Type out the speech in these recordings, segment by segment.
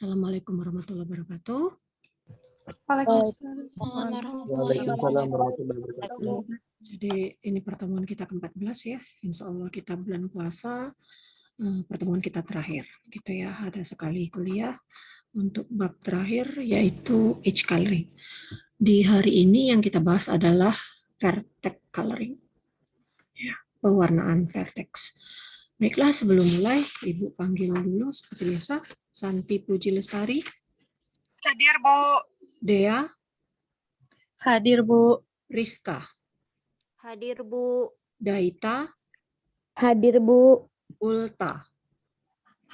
Assalamualaikum warahmatullahi wabarakatuh. Waalaikumsalam warahmatullahi wabarakatuh. Jadi ini pertemuan kita ke-14 ya. Insya Allah kita bulan puasa, pertemuan kita terakhir. Gitu ya, ada sekali kuliah untuk bab terakhir yaitu edge coloring. Di hari ini yang kita bahas adalah vertex coloring. Ya, pewarnaan vertex. Baiklah, sebelum mulai, Ibu panggil dulu seperti biasa. Santi Puji Lestari. Hadir, Bu. Dea. Hadir, Bu. Rizka. Hadir, Bu. Daita. Hadir, Bu. Ulta.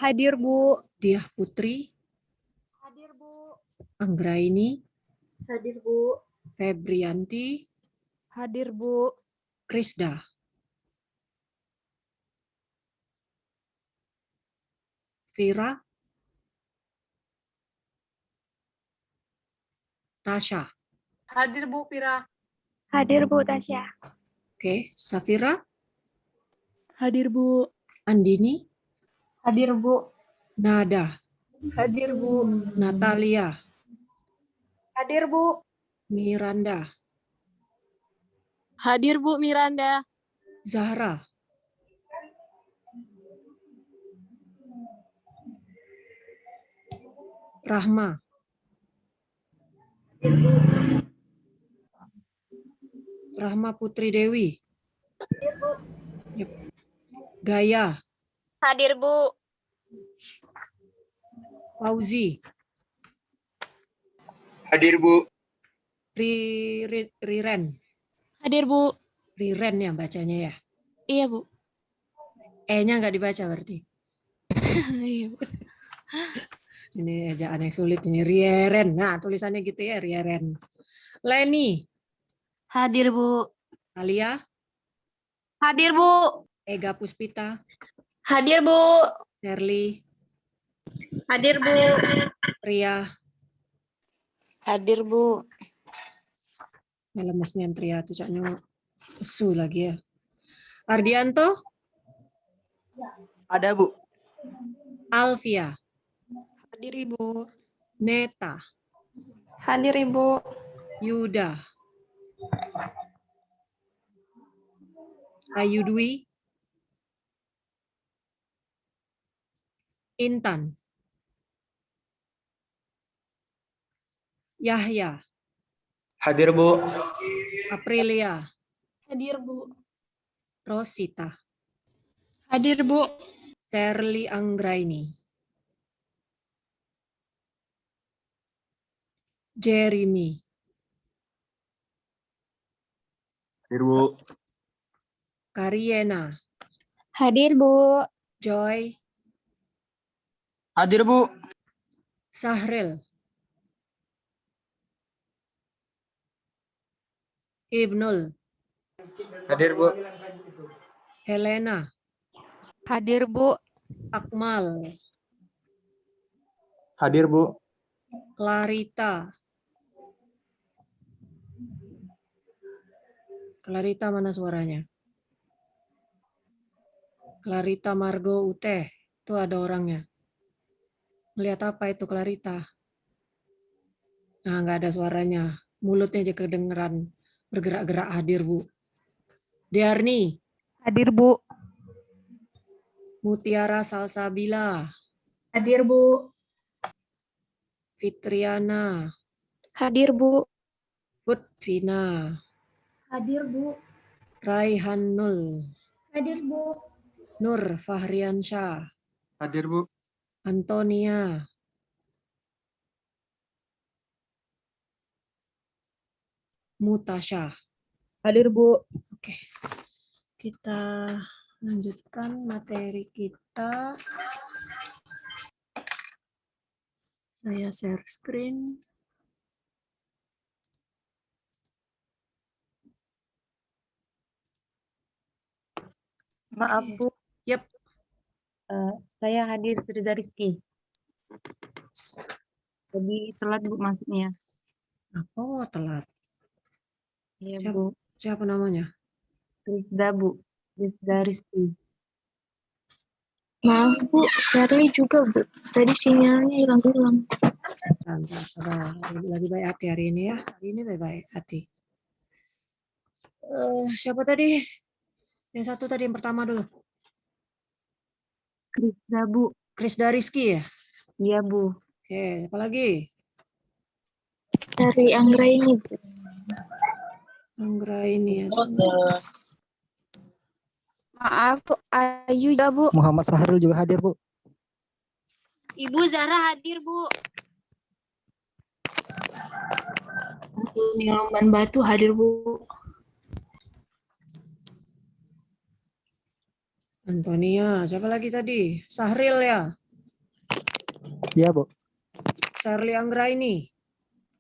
Hadir, Bu. Diah Putri. Hadir, Bu. Anggraini. Hadir, Bu. Febrianti. Hadir, Bu. Krisda. Vira. Tasha. Hadir, Bu, Pira. Hadir, Bu, Tasya. Oke, Safira. Hadir, Bu. Andini. Hadir, Bu. Nada. Hadir, Bu. Natalia. Hadir, Bu. Miranda. Hadir, Bu, Miranda. Zahra. Rahma. Rahma Putri Dewi. Yep. Gaya. Hadir, Bu. Fauzi. Hadir, Bu. Riren. Hadir, Bu. Riren ya bacanya ya. Iya, Bu. E-nya nggak dibaca berarti. Iya, Bu. Ini ejaan yang sulit ini. Rieren. Nah, tulisannya gitu ya, Rieren. Leni. Hadir, Bu. Alia. Hadir, Bu. Ega Puspita. Hadir, Bu. Shirley. Hadir, Bu. Ria. Hadir, Bu. Lemesnya Tria tuh caknya lesu lagi ya. Ardianto. Ada, Bu. Alvia. Hadir, Ibu. Neta. Hadir, Ibu. Yuda. Ayu Dwi. Intan. Yahya. Hadir, Bu. Aprilia. Hadir, Bu. Rosita. Hadir, Bu. Shirley Anggraini. Jeremy. Hadir, Bu. Kariena. Hadir, Bu. Joy. Hadir, Bu. Sahril. Ibnul. Hadir, Bu. Helena. Hadir, Bu. Akmal. Hadir, Bu. Clarita. Clarita mana suaranya? Clarita Margo Uteh. Itu ada orangnya. Melihat apa itu Clarita? Nah, nggak ada suaranya. Mulutnya aja kedengeran. Bergerak-gerak. Hadir, Bu. Diarni. Hadir, Bu. Mutiara Salsabila. Hadir, Bu. Fitriana. Hadir, Bu. Putvina. Hadir, Bu. Raihanul. Hadir, Bu. Nur Fahriansyah. Hadir, Bu. Antonia. Mutasya. Hadir, Bu. Oke. Kita lanjutkan materi kita. Saya share screen. Maaf, Bu. Yep. Saya hadir Firza Rizky. Jadi telat, Bu, masuknya. Oh, telat. Iya, Siapa, Bu. siapa namanya? Rizda, Bu. Rizda Rizky. Maaf Bu, Shirley juga Bu. Tadi sinyalnya hilang-hilang. Bentar, sabar. Lagi baik hati hari ini ya. Hari ini baik hati. Siapa tadi? Yang satu tadi, yang pertama dulu. Krisda, Bu. Krisda Rizky ya? Iya, Bu. Oke, apa lagi? Dari Anggra ini Bu. Anggra ini ya. Maaf, Bu. Ayu juga, Bu. Muhammad Sahrul juga hadir, Bu. Ibu Zara hadir, Bu. Antoni Lomban Batu hadir, Bu. Antonia, siapa lagi tadi? Sahril ya? Iya, Bu. Shirley Anggra ini.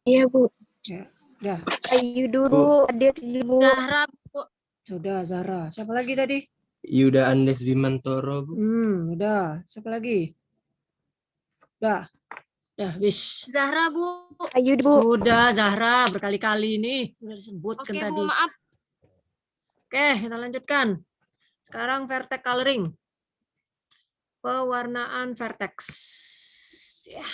Iya Bu. Ya, udah. Ayu dulu hadir, Bu. Zahra, Bu. Sudah, Zara. Siapa lagi tadi? Yuda Andes Bimantoro, Bu. Udah. Siapa lagi? Udah. Dah, wis. Zahra, Bu. Ayu, Bu. Sudah, Zahra. Berkali-kali ini sudah disebutkan Oke, tadi. Bu, maaf. Oke, kita lanjutkan. Sekarang vertex coloring. Pewarnaan vertex. Ya.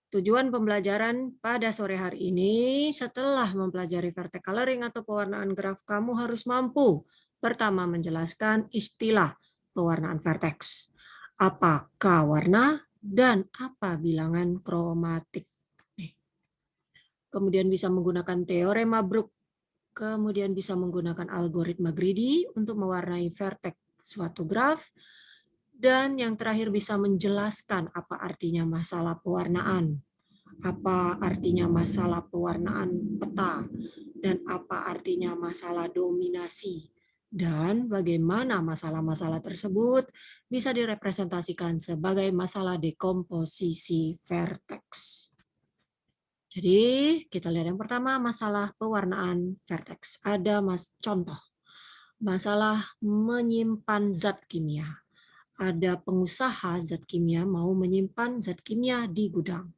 Tujuan pembelajaran pada sore hari ini, setelah mempelajari vertex coloring atau pewarnaan graf, kamu harus mampu pertama menjelaskan istilah pewarnaan vertex. Apakah warna dan apa bilangan kromatik. Kemudian bisa menggunakan teorema Brooke. Kemudian bisa menggunakan algoritma greedy untuk mewarnai vertex suatu graf. Dan yang terakhir bisa menjelaskan apa artinya masalah pewarnaan. Apa artinya masalah pewarnaan peta. Dan apa artinya masalah dominasi. Dan bagaimana masalah-masalah tersebut bisa direpresentasikan sebagai masalah dekomposisi vertex. Jadi kita lihat yang pertama, masalah pewarnaan vertex. Ada contoh, masalah menyimpan zat kimia. Ada pengusaha zat kimia mau menyimpan zat kimia di gudang.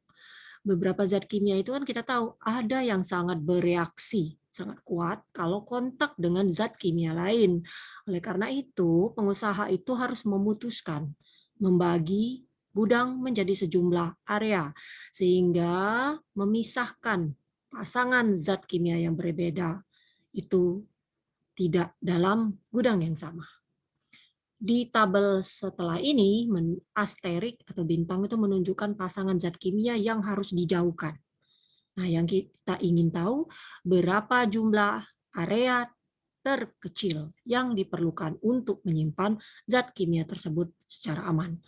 Beberapa zat kimia itu kan kita tahu ada yang sangat bereaksi, sangat kuat kalau kontak dengan zat kimia lain. Oleh karena itu, pengusaha itu harus memutuskan, membagi gudang menjadi sejumlah area sehingga memisahkan pasangan zat kimia yang berbeda itu tidak dalam gudang yang sama. Di tabel setelah ini asterik atau bintang itu menunjukkan pasangan zat kimia yang harus dijauhkan. Nah, yang kita ingin tahu berapa jumlah area terkecil yang diperlukan untuk menyimpan zat kimia tersebut secara aman.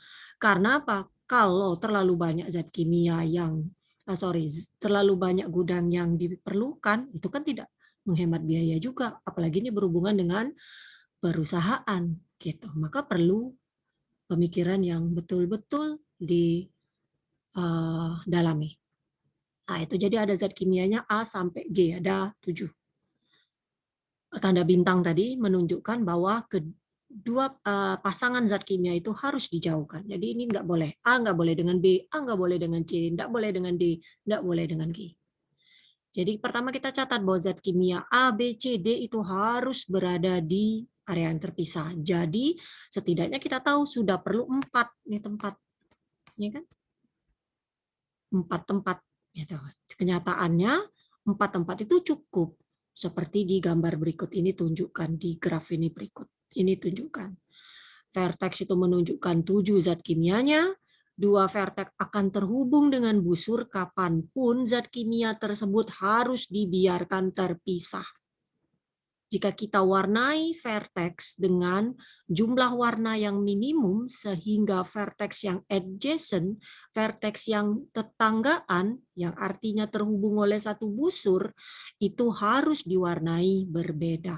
Karena apa? Kalau terlalu banyak zat kimia terlalu banyak gudang yang diperlukan, itu kan tidak menghemat biaya juga, apalagi ini berhubungan dengan perusahaan gitu. Maka perlu pemikiran yang betul-betul didalami. Nah, itu jadi ada zat kimianya A sampai G, ada 7. Tanda bintang tadi menunjukkan bahwa kedua pasangan zat kimia itu harus dijauhkan. Jadi ini nggak boleh. A nggak boleh dengan B, A nggak boleh dengan C, nggak boleh dengan D, nggak boleh dengan G. Jadi pertama kita catat bahwa zat kimia A, B, C, D itu harus berada di area yang terpisah. Jadi setidaknya kita tahu sudah perlu 4 nih tempat. Ya kan? 4 tempat. Gitu. Kenyataannya 4 tempat itu cukup. Seperti di gambar berikut ini tunjukkan, di graf ini berikut. Ini tunjukkan. Vertex itu menunjukkan 7 zat kimianya. 2 vertex akan terhubung dengan busur kapanpun zat kimia tersebut harus dibiarkan terpisah. Jika kita warnai vertex dengan jumlah warna yang minimum sehingga vertex yang adjacent, vertex yang tetanggaan, yang artinya terhubung oleh satu busur, itu harus diwarnai berbeda.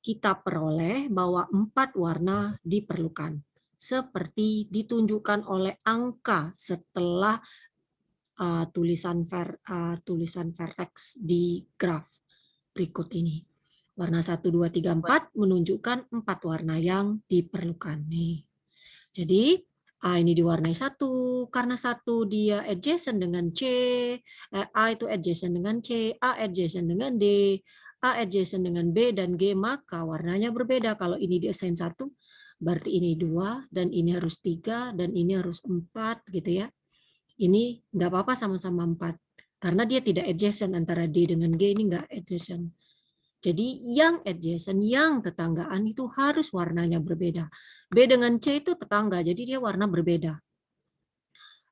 Kita peroleh bahwa 4 warna diperlukan, seperti ditunjukkan oleh angka setelah tulisan vertex di graf berikut ini. Warna 1, 2, 3, 4 menunjukkan 4 warna yang diperlukan. Nih. Jadi A ini diwarnai 1, karena 1 dia adjacent dengan C, A itu adjacent dengan C, A adjacent dengan D, A adjacent dengan B dan G, maka warnanya berbeda. Kalau ini di assign 1, berarti ini 2, dan ini harus 3, dan ini harus 4, gitu ya. Ini nggak apa-apa sama-sama 4, karena dia tidak adjacent antara D dengan G, ini nggak adjacent. Jadi yang adjacent, yang tetanggaan itu harus warnanya berbeda. B dengan C itu tetangga, jadi dia warna berbeda.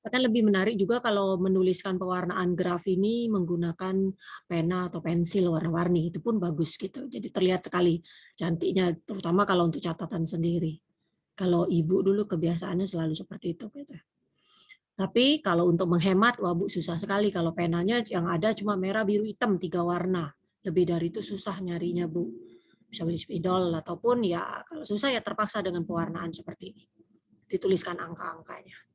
Akan lebih menarik juga kalau menuliskan pewarnaan graf ini menggunakan pena atau pensil warna-warni, itu pun bagus gitu. Jadi terlihat sekali cantiknya, terutama kalau untuk catatan sendiri. Kalau ibu dulu kebiasaannya selalu seperti itu. Gitu. Tapi kalau untuk menghemat, wah Bu susah sekali kalau penanya yang ada cuma merah, biru, hitam, 3 warna. Lebih dari itu susah nyarinya Bu. Bisa beli spidol ataupun ya kalau susah ya terpaksa dengan pewarnaan seperti ini. Dituliskan angka-angkanya.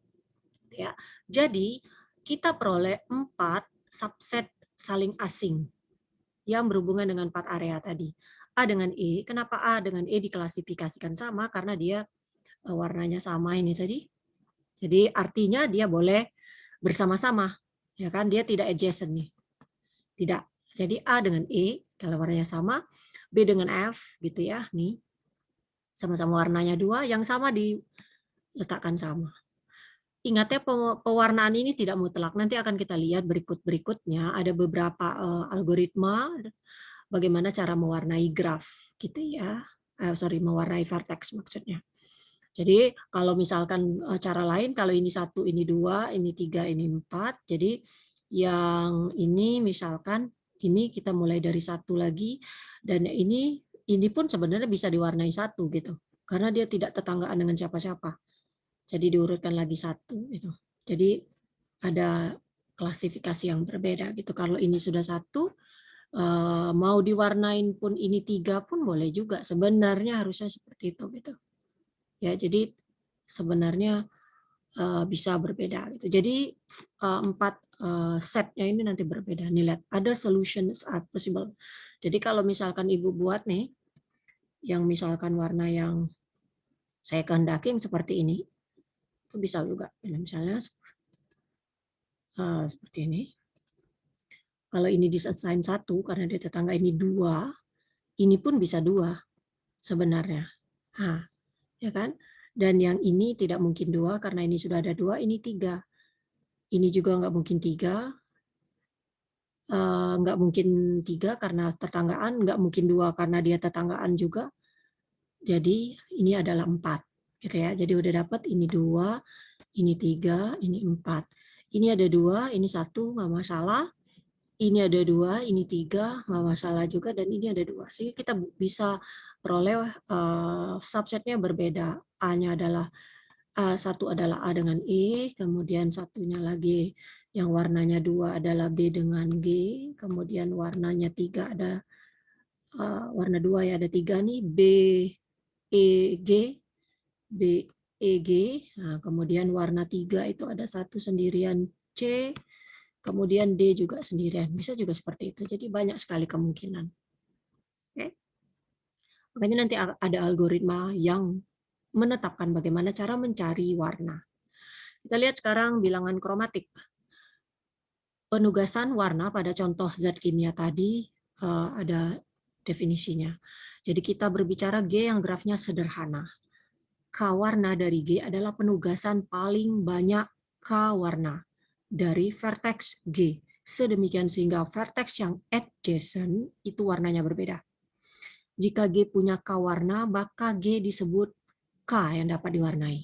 Ya. Jadi kita peroleh 4 subset saling asing yang berhubungan dengan 4 area tadi. A dengan E, kenapa A dengan E diklasifikasikan sama? Karena dia warnanya sama ini tadi. Jadi artinya dia boleh bersama-sama, ya kan? Dia tidak adjacent nih. Tidak. Jadi A dengan E kalau warnanya sama, B dengan F gitu ya, nih. Sama-sama warnanya 2, yang sama diletakkan sama. Ingat ya, pewarnaan ini tidak mutlak. Nanti akan kita lihat berikut-berikutnya ada beberapa algoritma bagaimana cara mewarnai graf gitu ya. Mewarnai vertex maksudnya. Jadi kalau misalkan cara lain, kalau ini 1, ini 2, ini 3, ini 4. Jadi yang ini misalkan ini kita mulai dari 1 lagi, dan ini pun sebenarnya bisa diwarnai 1 gitu. Karena dia tidak tetanggaan dengan siapa-siapa. Jadi diurutkan lagi 1 gitu. Jadi ada klasifikasi yang berbeda gitu. Kalau ini sudah 1, mau diwarnain pun ini 3 pun boleh juga. Sebenarnya harusnya seperti itu gitu. Ya, jadi sebenarnya bisa berbeda gitu. Jadi 4 setnya ini nanti berbeda. Nih lihat, other solutions are possible. Jadi kalau misalkan Ibu buat nih, yang misalkan warna yang saya kehendaki yang seperti ini, itu bisa juga. Misalnya seperti ini. Kalau ini diassign 1 karena dia tetangga ini 2, ini pun bisa 2 sebenarnya. Nah, ya kan? Dan yang ini tidak mungkin 2 karena ini sudah ada 2, ini 3. Ini juga nggak mungkin 3. Nggak mungkin 3 karena tetanggaan, nggak mungkin 2 karena dia tetanggaan juga. Jadi ini adalah 4. Gitu ya. Jadi udah dapat ini 2, ini 3, ini 4. Ini ada 2, ini 1, nggak masalah. Ini ada 2, ini 3, nggak masalah juga. Dan ini ada 2. Sehingga kita bisa peroleh subsetnya berbeda. A-nya adalah A1 adalah A dengan E, kemudian satunya lagi yang warnanya 2 adalah B dengan G, kemudian warnanya 3 ada warna 2 ya ada 3 nih, B, E, G, B, E, G. Nah, kemudian warna 3 itu ada 1 sendirian C, kemudian D juga sendirian. Bisa juga seperti itu. Jadi banyak sekali kemungkinan. Oke. Makanya nanti ada algoritma yang menetapkan bagaimana cara mencari warna. Kita lihat sekarang bilangan kromatik. Penugasan warna pada contoh zat kimia tadi ada definisinya. Jadi kita berbicara G yang grafnya sederhana. K warna dari G adalah penugasan paling banyak K warna dari vertex G. Sedemikian sehingga vertex yang adjacent itu warnanya berbeda. Jika G punya K warna, maka G disebut K yang dapat diwarnai.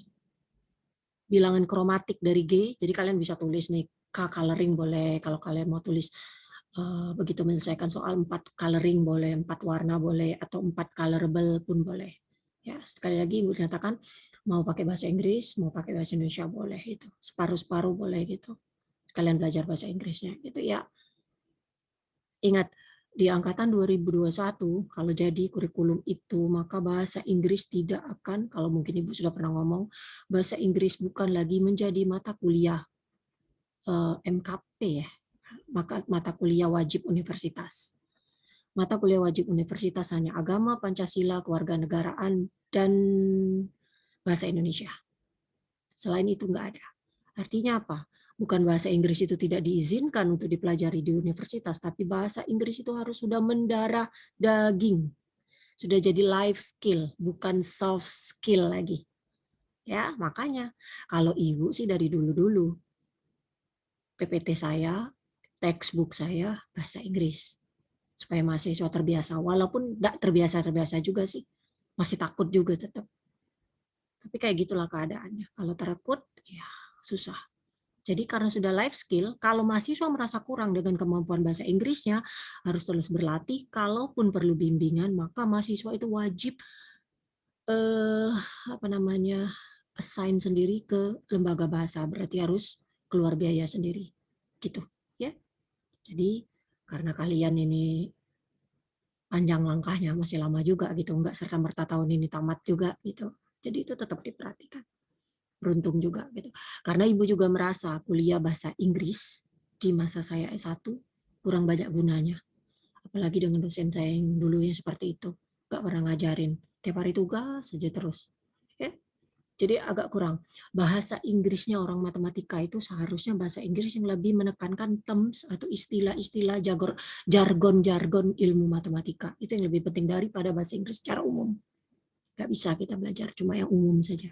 Bilangan kromatik dari G, jadi kalian bisa tulis nih, K coloring boleh, kalau kalian mau tulis begitu menyelesaikan soal 4 coloring boleh, 4 warna boleh, atau 4 colorable pun boleh. Ya, sekali lagi Ibu nyatakan mau pakai bahasa Inggris, mau pakai bahasa Indonesia boleh itu. Separuh-separuh boleh gitu. Kalian belajar bahasa Inggrisnya gitu ya. Ingat, di angkatan 2021 kalau jadi kurikulum itu maka bahasa Inggris tidak akan, kalau mungkin Ibu sudah pernah ngomong, bahasa Inggris bukan lagi menjadi mata kuliah MKP ya, mata kuliah wajib universitas. Mata kuliah wajib universitas hanya agama, Pancasila, kewarganegaraan, dan bahasa Indonesia. Selain itu nggak ada. Artinya apa? Bukan bahasa Inggris itu tidak diizinkan untuk dipelajari di universitas, tapi bahasa Inggris itu harus sudah mendarah daging. Sudah jadi life skill, bukan soft skill lagi. Ya, makanya kalau ibu sih dari dulu-dulu PPT saya, textbook saya bahasa Inggris. Supaya mahasiswa terbiasa, walaupun enggak terbiasa juga sih. Masih takut juga tetap. Tapi kayak gitulah keadaannya. Kalau takut, ya susah. Jadi karena sudah life skill, kalau mahasiswa merasa kurang dengan kemampuan bahasa Inggrisnya, harus terus berlatih. Kalaupun perlu bimbingan, maka mahasiswa itu wajib assign sendiri ke lembaga bahasa. Berarti harus keluar biaya sendiri. Gitu, ya. Jadi karena kalian ini panjang langkahnya, masih lama juga gitu, enggak serta-merta tahun ini tamat juga gitu. Jadi itu tetap diperhatikan. Beruntung juga gitu. Karena ibu juga merasa kuliah bahasa Inggris di masa saya S1 kurang banyak gunanya. Apalagi dengan dosen saya yang dulunya seperti itu. Enggak pernah ngajarin. Tiap hari tugas saja terus. Ya. Jadi agak kurang. Bahasa Inggrisnya orang matematika itu seharusnya bahasa Inggris yang lebih menekankan terms atau istilah-istilah jargon-jargon ilmu matematika. Itu yang lebih penting daripada bahasa Inggris secara umum. Nggak bisa kita belajar cuma yang umum saja.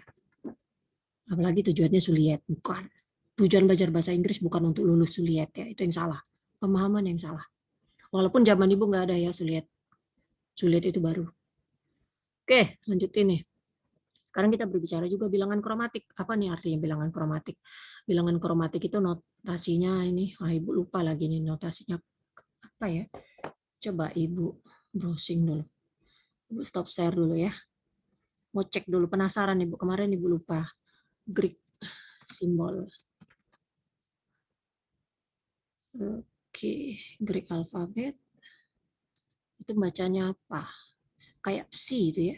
Apalagi tujuannya suliet, bukan. Tujuan belajar bahasa Inggris bukan untuk lulus suliet ya, itu yang salah. Pemahaman yang salah. Walaupun zaman ibu nggak ada ya suliet. Suliet itu baru. Oke, lanjutin nih. Sekarang kita berbicara juga bilangan kromatik. Apa nih artinya bilangan kromatik? Bilangan kromatik itu notasinya ini, ibu lupa lagi nih notasinya apa ya? Coba ibu browsing dulu. Ibu stop share dulu ya. Mau cek dulu, penasaran ibu, kemarin ibu lupa. Greek simbol. Oke, Greek alfabet. Itu bacanya apa? Kayak psi itu ya.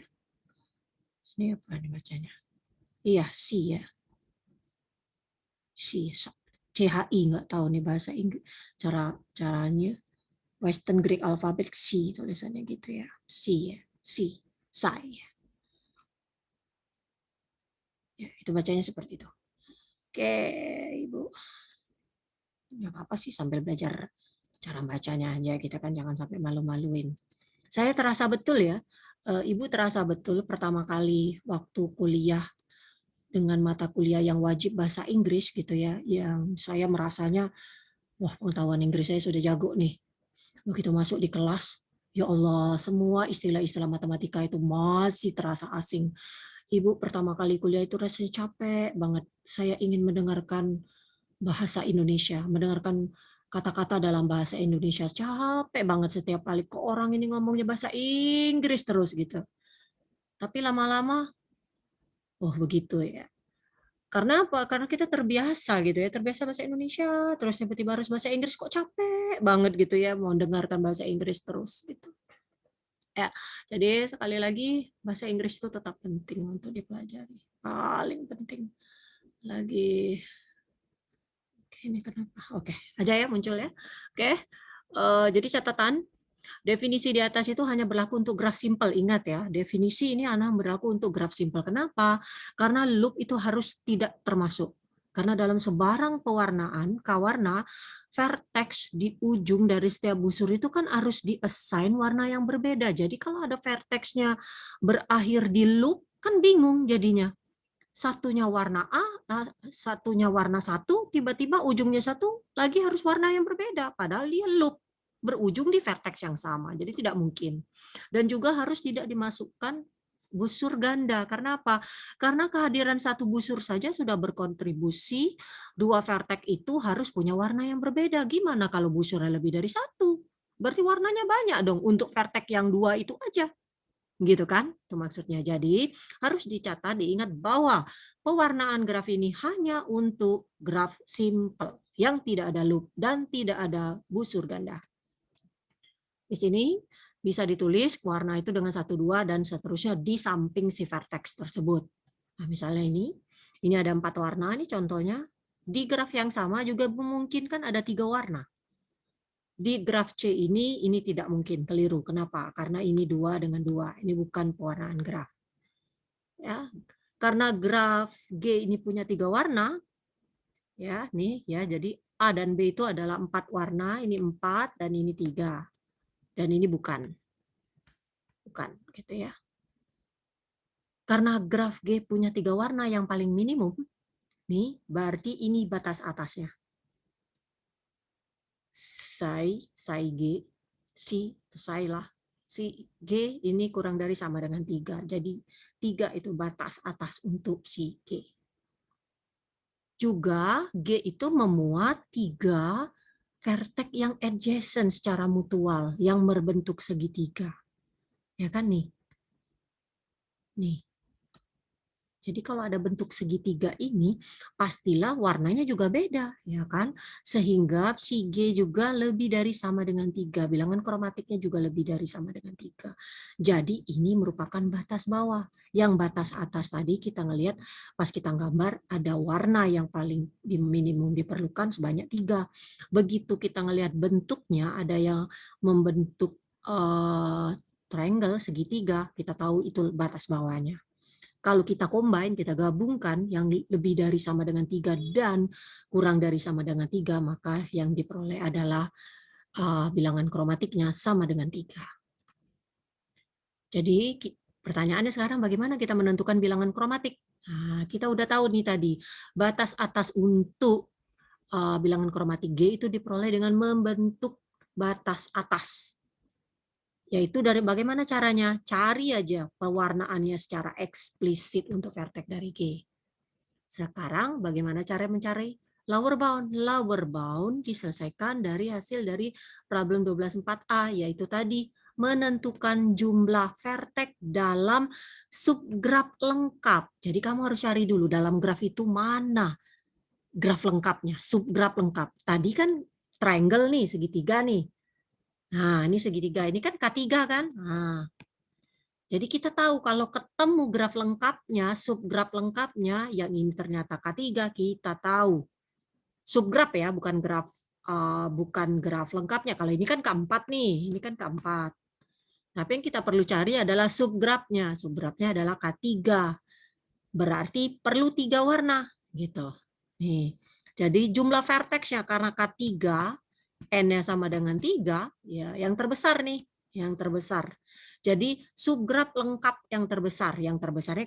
Ini apa nih bacanya? Iya, psi ya. Psi, CHI nggak tahu nih bahasa Inggris. Caranya Western Greek alphabet psi tulisannya gitu ya. Psi ya, psi, psi ya. Ya, itu bacanya seperti itu. Oke, Ibu. Nggak apa-apa sih sambil belajar cara bacanya aja, kita kan jangan sampai malu-maluin. Saya terasa betul ya, Ibu terasa betul pertama kali waktu kuliah dengan mata kuliah yang wajib bahasa Inggris gitu ya, yang saya merasanya, wah pengetahuan Inggris saya sudah jago nih. Begitu masuk di kelas, ya Allah, semua istilah-istilah matematika itu masih terasa asing. Ibu pertama kali kuliah itu rasanya capek banget. Saya ingin mendengarkan bahasa Indonesia, mendengarkan kata-kata dalam bahasa Indonesia. Capek banget setiap kali kok orang ini ngomongnya bahasa Inggris terus gitu. Tapi lama-lama, oh begitu ya. Karena apa? Karena kita terbiasa gitu ya, terbiasa bahasa Indonesia, terus tiba-tiba harus bahasa Inggris kok capek banget gitu ya, mau dengarkan bahasa Inggris terus gitu. Ya, jadi sekali lagi bahasa Inggris itu tetap penting untuk dipelajari, paling penting. Lagi ini kenapa? Oke, aja ya muncul ya. Oke, jadi catatan definisi di atas itu hanya berlaku untuk graf simpel. Ingat ya, definisi ini hanya berlaku untuk graf simpel. Kenapa? Karena loop itu harus tidak termasuk. Karena dalam sebarang pewarnaan, kawarna, vertex di ujung dari setiap busur itu kan harus di-assign warna yang berbeda. Jadi kalau ada vertexnya berakhir di loop, kan bingung jadinya. Satunya warna A, satunya warna satu, tiba-tiba ujungnya satu, lagi harus warna yang berbeda. Padahal dia loop, berujung di vertex yang sama. Jadi tidak mungkin. Dan juga harus tidak dimasukkan busur ganda. Karena apa? Karena kehadiran satu busur saja sudah berkontribusi, dua vertex itu harus punya warna yang berbeda. Gimana kalau busurnya lebih dari satu? Berarti warnanya banyak dong untuk vertex yang dua itu aja. Gitu kan? Itu maksudnya. Jadi harus dicatat, diingat bahwa pewarnaan graf ini hanya untuk graf simple yang tidak ada loop dan tidak ada busur ganda. Di sini bisa ditulis warna itu dengan 1, 2 dan seterusnya di samping si vertex tersebut. Nah, misalnya ini ada 4 warna, ini contohnya. Di graf yang sama juga memungkinkan ada 3 warna. Di graf C ini tidak mungkin, keliru. Kenapa? Karena ini 2 dengan 2. Ini bukan pewarnaan graf. Ya, karena graf G ini punya 3 warna, ya, nih ya, jadi A dan B itu adalah 4 warna, ini 4 dan ini 3. Dan ini bukan. menentukan gitu ya. Karena graf G punya 3 warna yang paling minimum, nih berarti ini batas atasnya. Psi G, psi lah. Si G ini kurang dari sama dengan 3. Jadi 3 itu batas atas untuk si G. Juga G itu memuat 3 vertex yang adjacent secara mutual, yang berbentuk segitiga. Ya kan nih? Nih. Jadi kalau ada bentuk segitiga ini, pastilah warnanya juga beda, ya kan? Sehingga si G juga lebih dari sama dengan 3. Bilangan kromatiknya juga lebih dari sama dengan 3. Jadi ini merupakan batas bawah. Yang batas atas tadi kita ngelihat pas kita gambar ada warna yang paling minimum diperlukan sebanyak 3. Begitu kita ngelihat bentuknya ada yang membentuk triangle segitiga, kita tahu itu batas bawahnya. Kalau kita combine, kita gabungkan yang lebih dari sama dengan 3 dan kurang dari sama dengan 3, maka yang diperoleh adalah bilangan kromatiknya sama dengan 3. Jadi pertanyaannya sekarang bagaimana kita menentukan bilangan kromatik? Nah, kita udah tahu nih tadi, batas atas untuk bilangan kromatik G itu diperoleh dengan membentuk batas atas. Yaitu dari bagaimana caranya? Cari aja pewarnaannya secara eksplisit untuk vertex dari G. Sekarang bagaimana cara mencari lower bound? Lower bound diselesaikan dari hasil dari problem 12.4a, yaitu tadi menentukan jumlah vertex dalam subgraf lengkap. Jadi kamu harus cari dulu dalam graf itu mana graf lengkapnya, subgraf lengkap. Tadi kan triangle nih, segitiga nih. Nah, ini segitiga, ini kan K3 kan? Nah, jadi kita tahu kalau ketemu graf lengkapnya, subgraf lengkapnya, yang ini ternyata K3, kita tahu. Subgraf ya, bukan graf lengkapnya. Kalau ini kan K4 nih, ini kan K4. Tapi yang kita perlu cari adalah subgrafnya. Subgrafnya adalah K3. Berarti perlu 3 warna, gitu. Nih. Jadi jumlah vertexnya karena K3, N-nya sama dengan 3, ya yang terbesar nih, yang terbesar. Jadi subgraf lengkap yang terbesarnya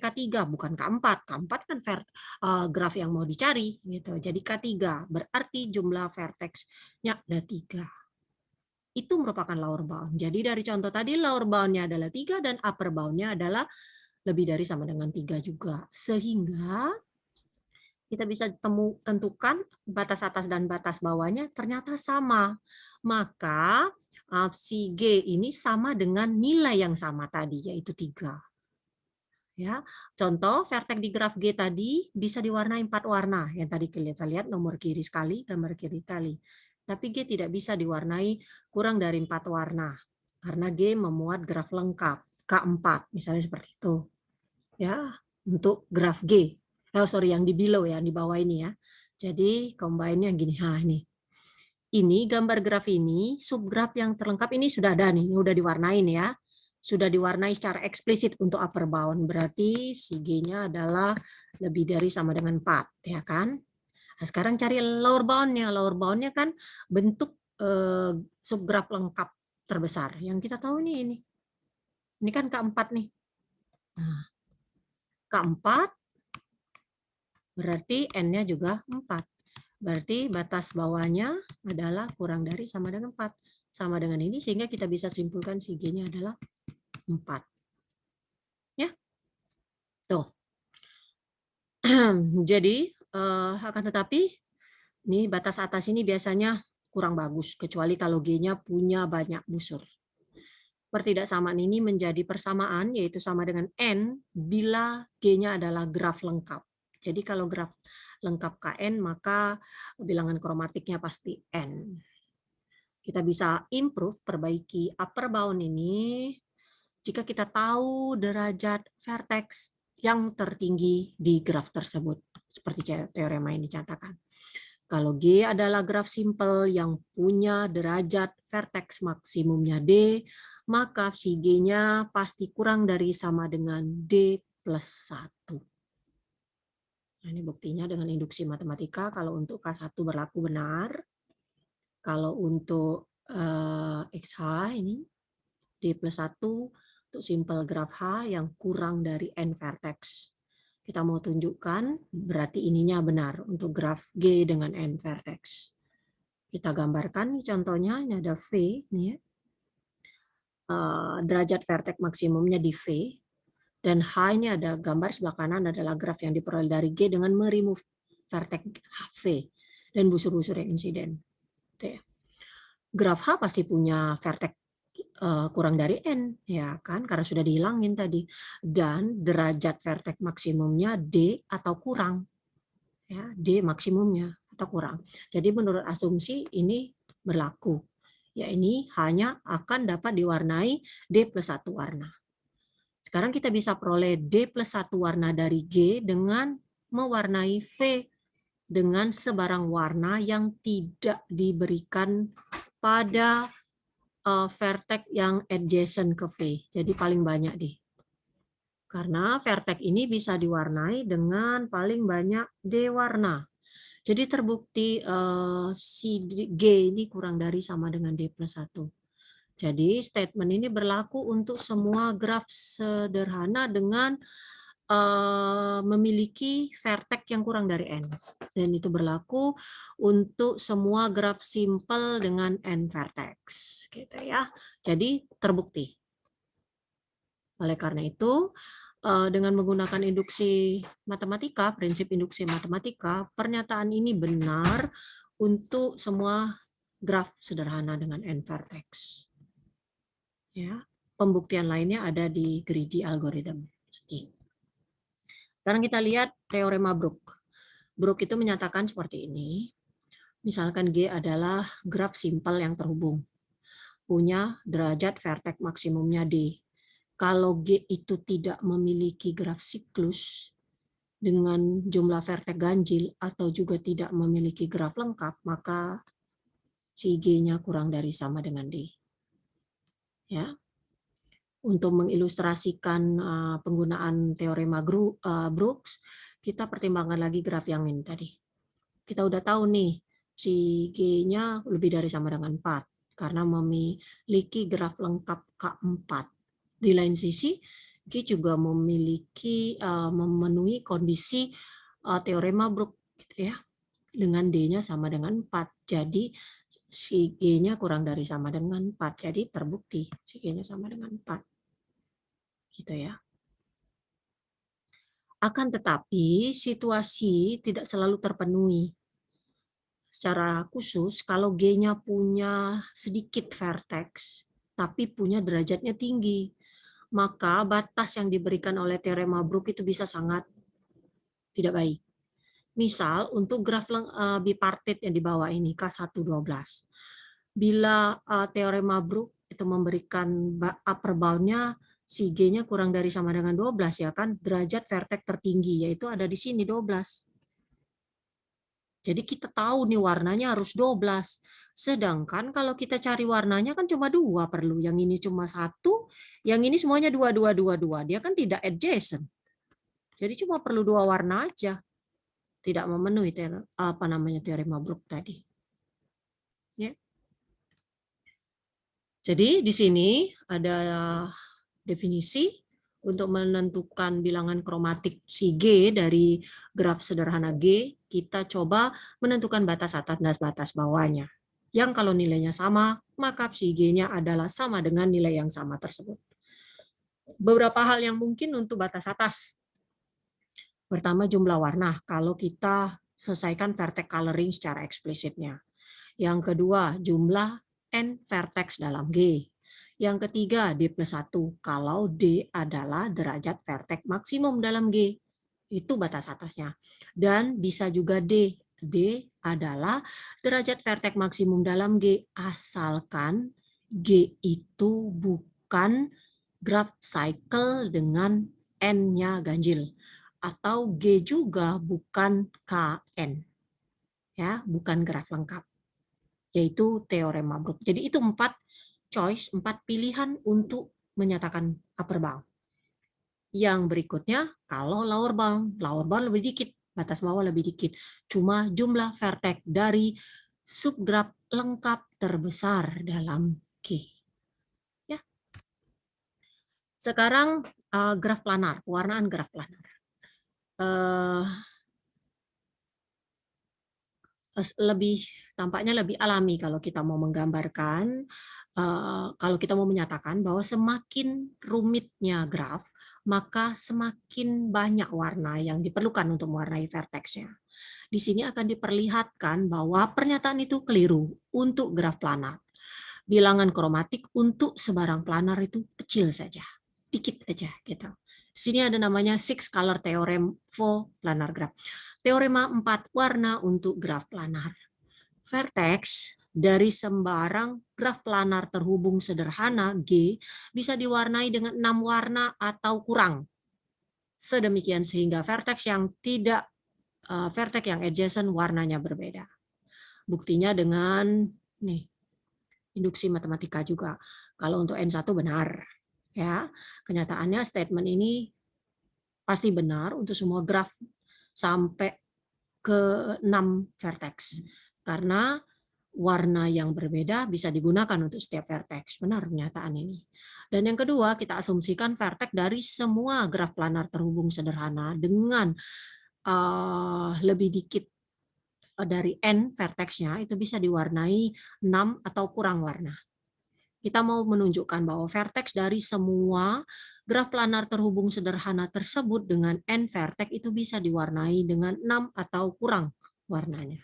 K3 bukan K4. K4 kan graf yang mau dicari gitu. Jadi K3 berarti jumlah vertexnya ada 3. Itu merupakan lower bound. Jadi dari contoh tadi lower bound-nya adalah 3 dan upper bound-nya adalah lebih dari sama dengan 3 juga. Sehingga kita bisa tentukan batas atas dan batas bawahnya ternyata sama. Maka si G ini sama dengan nilai yang sama tadi, yaitu 3. Ya, contoh vertex di graf G tadi bisa diwarnai 4 warna. Yang tadi kita lihat nomor kiri sekali, gambar kiri kali. Tapi G tidak bisa diwarnai kurang dari 4 warna. Karena G memuat graf lengkap, K4, misalnya seperti itu. Ya, untuk graf G. Yang di below ya, di bawah ini ya. Jadi combine-nya gini. Nah, ini gambar graf ini, subgraf yang terlengkap ini sudah ada nih, udah diwarnain ya. Sudah diwarnai secara eksplisit untuk upper bound. Berarti si G-nya adalah lebih dari sama dengan 4, ya kan? Nah, sekarang cari lower bound-nya. Lower bound-nya kan bentuk subgraf lengkap terbesar. Yang kita tahu nih ini. Ini kan K4 nih. Nah, K4 berarti N-nya juga 4. Berarti batas bawahnya adalah kurang dari sama dengan 4. Sama dengan ini sehingga kita bisa simpulkan si G-nya adalah 4. Ya. Tuh. Jadi akan tetapi ini batas atas ini biasanya kurang bagus kecuali kalau G-nya punya banyak busur. Pertidaksamaan ini menjadi persamaan yaitu sama dengan N bila G-nya adalah graf lengkap. Jadi kalau graf lengkap KN maka bilangan kromatiknya pasti N. Kita bisa improve, perbaiki upper bound ini jika kita tahu derajat vertex yang tertinggi di graf tersebut. Seperti teorema yang dicatatkan. Kalau G adalah graf simple yang punya derajat vertex maksimumnya D, maka si G-nya pasti kurang dari sama dengan D plus 1. Nah, ini buktinya dengan induksi matematika. Kalau untuk K1 berlaku benar. Kalau untuk XH ini D plus 1 Untuk simple graf H yang kurang dari n vertex. Kita mau tunjukkan berarti ininya benar untuk graf G dengan n vertex. Kita gambarkan nih contohnya, ini ada V nih ya. Derajat vertex maksimumnya di V, dan H ini ada gambar sebelah kanan adalah graf yang diperoleh dari G dengan meremove vertex V dan busur-busur yang insiden. Graf H pasti punya vertex kurang dari N, ya kan, karena sudah dihilangin tadi, dan derajat vertex maksimumnya D atau kurang, ya, D maksimumnya atau kurang. Jadi menurut asumsi ini berlaku. Ya, ini hanya akan dapat diwarnai D plus 1 warna. Sekarang kita bisa peroleh D plus 1 warna dari G dengan mewarnai V dengan sebarang warna yang tidak diberikan pada vertex yang adjacent ke V. Jadi paling banyak deh. Karena vertex ini bisa diwarnai dengan paling banyak D warna. Jadi terbukti si G ini kurang dari sama dengan D plus 1. Jadi statement ini berlaku untuk semua graf sederhana dengan memiliki vertex yang kurang dari N. Dan itu berlaku untuk semua graf simple dengan N vertex. Gitu ya. Jadi terbukti. Oleh karena itu, dengan menggunakan induksi matematika, prinsip induksi matematika, pernyataan ini benar untuk semua graf sederhana dengan n vertex. Ya, pembuktian lainnya ada di greedy algorithm. Sekarang kita lihat teorema Brook. Brook itu menyatakan seperti ini. Misalkan G adalah graf simpel yang terhubung, punya derajat vertex maksimumnya D. Kalau G itu tidak memiliki graf siklus dengan jumlah vertex ganjil atau juga tidak memiliki graf lengkap, maka si G-nya kurang dari sama dengan D. Ya. Untuk mengilustrasikan penggunaan teorema Brooks, kita pertimbangkan lagi graf yang ini tadi. Kita udah tahu nih, si G-nya lebih dari sama dengan 4, karena memiliki graf lengkap K4. Di lain sisi, G juga memiliki memenuhi kondisi teorema Brooks gitu ya. Dengan D-nya sama dengan 4. Jadi si G-nya kurang dari sama dengan 4. Jadi terbukti si G-nya sama dengan 4. Gitu ya. Akan tetapi situasi tidak selalu terpenuhi. Secara khusus, kalau G-nya punya sedikit vertex, tapi punya derajatnya tinggi, maka batas yang diberikan oleh teorema Brook itu bisa sangat tidak baik. Misal, untuk graf bipartit yang di bawah ini, K112. Bila teorema Brook itu memberikan upper bound-nya, si G-nya kurang dari sama dengan 12, ya kan, derajat vertex tertinggi, yaitu ada di sini 12. Jadi kita tahu nih warnanya harus 12. Sedangkan kalau kita cari warnanya kan cuma 2 perlu. Yang ini cuma 1, yang ini semuanya 2, 2, 2, 2. Dia kan tidak adjacent. Jadi cuma perlu 2 warna aja. Tidak memenuhi teorema Brook tadi. Ya. Jadi di sini ada definisi untuk menentukan bilangan kromatik si G dari graf sederhana G, kita coba menentukan batas atas dan batas bawahnya. Yang kalau nilainya sama, maka si G-nya adalah sama dengan nilai yang sama tersebut. Beberapa hal yang mungkin untuk batas atas. Pertama, jumlah warna, kalau kita selesaikan vertex coloring secara eksplisitnya. Yang kedua, jumlah N vertex dalam G. Yang ketiga, D plus 1, kalau D adalah derajat vertex maksimum dalam G. Itu batas atasnya. Dan bisa juga D. D adalah derajat vertex maksimum dalam G, asalkan G itu bukan graph cycle dengan N-nya ganjil. Atau G juga bukan KN. Ya, bukan graf lengkap. Yaitu teorema Brook. Jadi itu 4 choice, 4 pilihan untuk menyatakan upper bound. Yang berikutnya, kalau lower bound lebih dikit, batas bawah lebih dikit. Cuma jumlah vertex dari subgraf lengkap terbesar dalam G. Ya. Sekarang graf planar, pewarnaan graf planar. Tampaknya lebih alami kalau kita mau menggambarkan, kalau kita mau menyatakan bahwa semakin rumitnya graf, maka semakin banyak warna yang diperlukan untuk mewarnai vertex-nya. Di sini akan diperlihatkan bahwa pernyataan itu keliru untuk graf planar. Bilangan kromatik untuk sebarang planar itu kecil saja, dikit aja gitu. Di sini ada namanya 6 color theorem for planar graph. Teorema 4 warna untuk graf planar. Vertex dari sembarang graf planar terhubung sederhana G bisa diwarnai dengan 6 warna atau kurang. Sedemikian sehingga vertex yang vertex yang adjacent warnanya berbeda. Buktinya dengan induksi matematika juga. Kalau untuk N1 benar. Ya, kenyataannya statement ini pasti benar untuk semua graf sampai ke 6 vertex. Karena warna yang berbeda bisa digunakan untuk setiap vertex. Benar pernyataan ini. Dan yang kedua, kita asumsikan vertex dari semua graf planar terhubung sederhana dengan lebih dikit dari N vertexnya itu bisa diwarnai 6 atau kurang warna. Kita mau menunjukkan bahwa vertex dari semua graf planar terhubung sederhana tersebut dengan N vertex itu bisa diwarnai dengan 6 atau kurang warnanya.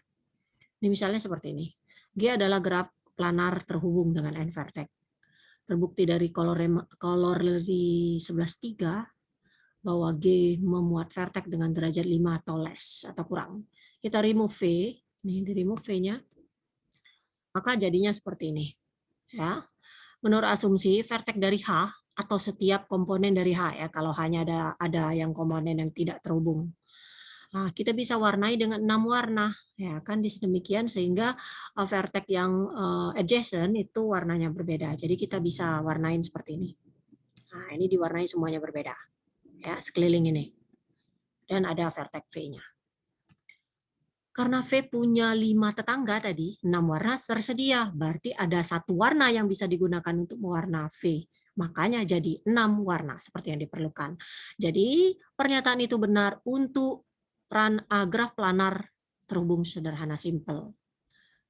Ini misalnya seperti ini. G adalah graf planar terhubung dengan N vertex. Terbukti dari corollary 11.3 bahwa G memuat vertex dengan derajat 5 atau less atau kurang. Kita remove V, nih di remove V-nya, maka jadinya seperti ini. Ya. Menurut asumsi vertex dari H atau setiap komponen dari H ya, kalau hanya ada yang komponen yang tidak terhubung. Nah, kita bisa warnai dengan 6 warna ya kan sedemikian sehingga vertex yang adjacent itu warnanya berbeda. Jadi kita bisa warnain seperti ini. Nah, ini diwarnai semuanya berbeda. Ya, sekeliling ini. Dan ada vertex V-nya. Karena V punya 5 tetangga tadi, 6 warna tersedia. Berarti ada 1 warna yang bisa digunakan untuk mewarna V. Makanya jadi 6 warna seperti yang diperlukan. Jadi pernyataan itu benar untuk graf planar terhubung sederhana simple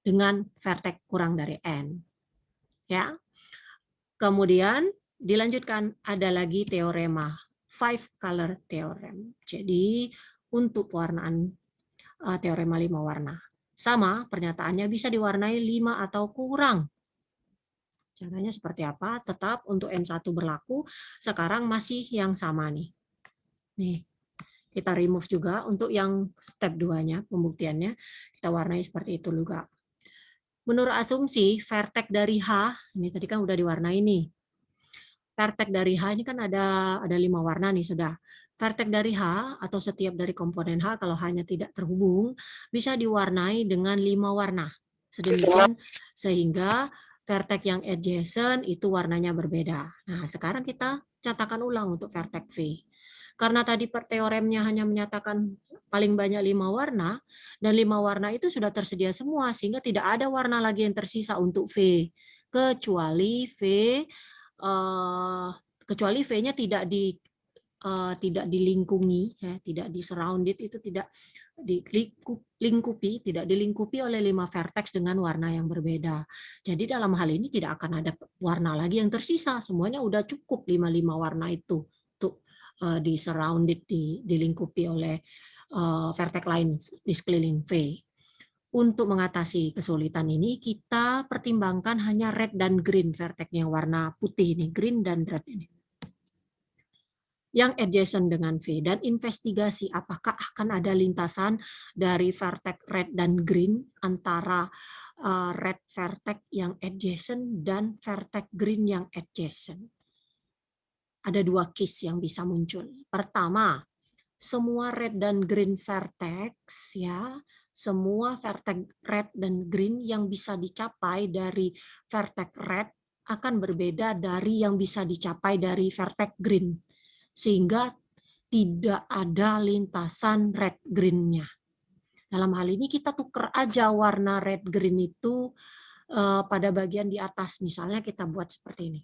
dengan vertex kurang dari N. Ya. Kemudian dilanjutkan ada lagi teorema 5 color theorem. Jadi untuk pewarnaan teorema 5 warna. Sama, pernyataannya bisa diwarnai 5 atau kurang. Caranya seperti apa? Tetap untuk N1 berlaku, sekarang masih yang sama nih. Nih, kita remove juga untuk yang step 2-nya, pembuktiannya, kita warnai seperti itu juga. Menurut asumsi, vertex dari H, ini tadi kan udah diwarnai nih. Vertex dari H ini kan ada 5 warna nih sudah. Vertex dari H atau setiap dari komponen H kalau hanya tidak terhubung bisa diwarnai dengan 5 warna. Sedemikian sehingga vertex yang adjacent itu warnanya berbeda. Nah, sekarang kita catatkan ulang untuk vertex V. Karena tadi per teoremnya hanya menyatakan paling banyak 5 warna dan 5 warna itu sudah tersedia semua sehingga tidak ada warna lagi yang tersisa untuk V kecuali V-nya tidak dilingkungi, ya, tidak di surrounded, itu tidak dilingkupi oleh 5 vertex dengan warna yang berbeda. Jadi dalam hal ini tidak akan ada warna lagi yang tersisa, semuanya udah cukup 5 warna itu untuk di surrounded, dilingkupi oleh vertex lain di sekeliling V. Untuk mengatasi kesulitan ini, kita pertimbangkan hanya red dan green vertex-nya warna putih ini, green dan red ini. Yang adjacent dengan V, dan investigasi apakah akan ada lintasan dari vertex red dan green antara red vertex yang adjacent dan vertex green yang adjacent. Ada 2 case yang bisa muncul. Pertama, semua red dan green vertex ya, semua vertex red dan green yang bisa dicapai dari vertex red akan berbeda dari yang bisa dicapai dari vertex green. Sehingga tidak ada lintasan red green-nya. Dalam hal ini kita tuker aja warna red green itu pada bagian di atas. Misalnya kita buat seperti ini.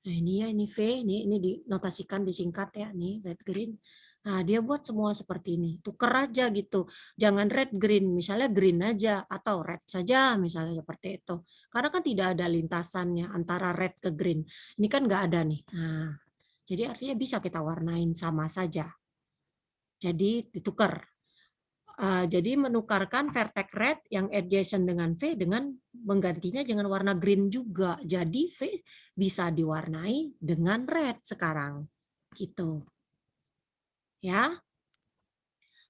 Nah ini ya, ini V, ini dinotasikan, disingkat ya, nih red green. Nah dia buat semua seperti ini, tuker aja gitu. Jangan red green, misalnya green aja atau red saja misalnya seperti itu. Karena kan tidak ada lintasannya antara red ke green. Ini kan nggak ada nih. Nah, jadi artinya bisa kita warnain sama saja. Jadi ditukar. Jadi menukarkan vertex red yang adjacent dengan V dengan menggantinya dengan warna green juga. Jadi V bisa diwarnai dengan red sekarang. Gitu. Ya.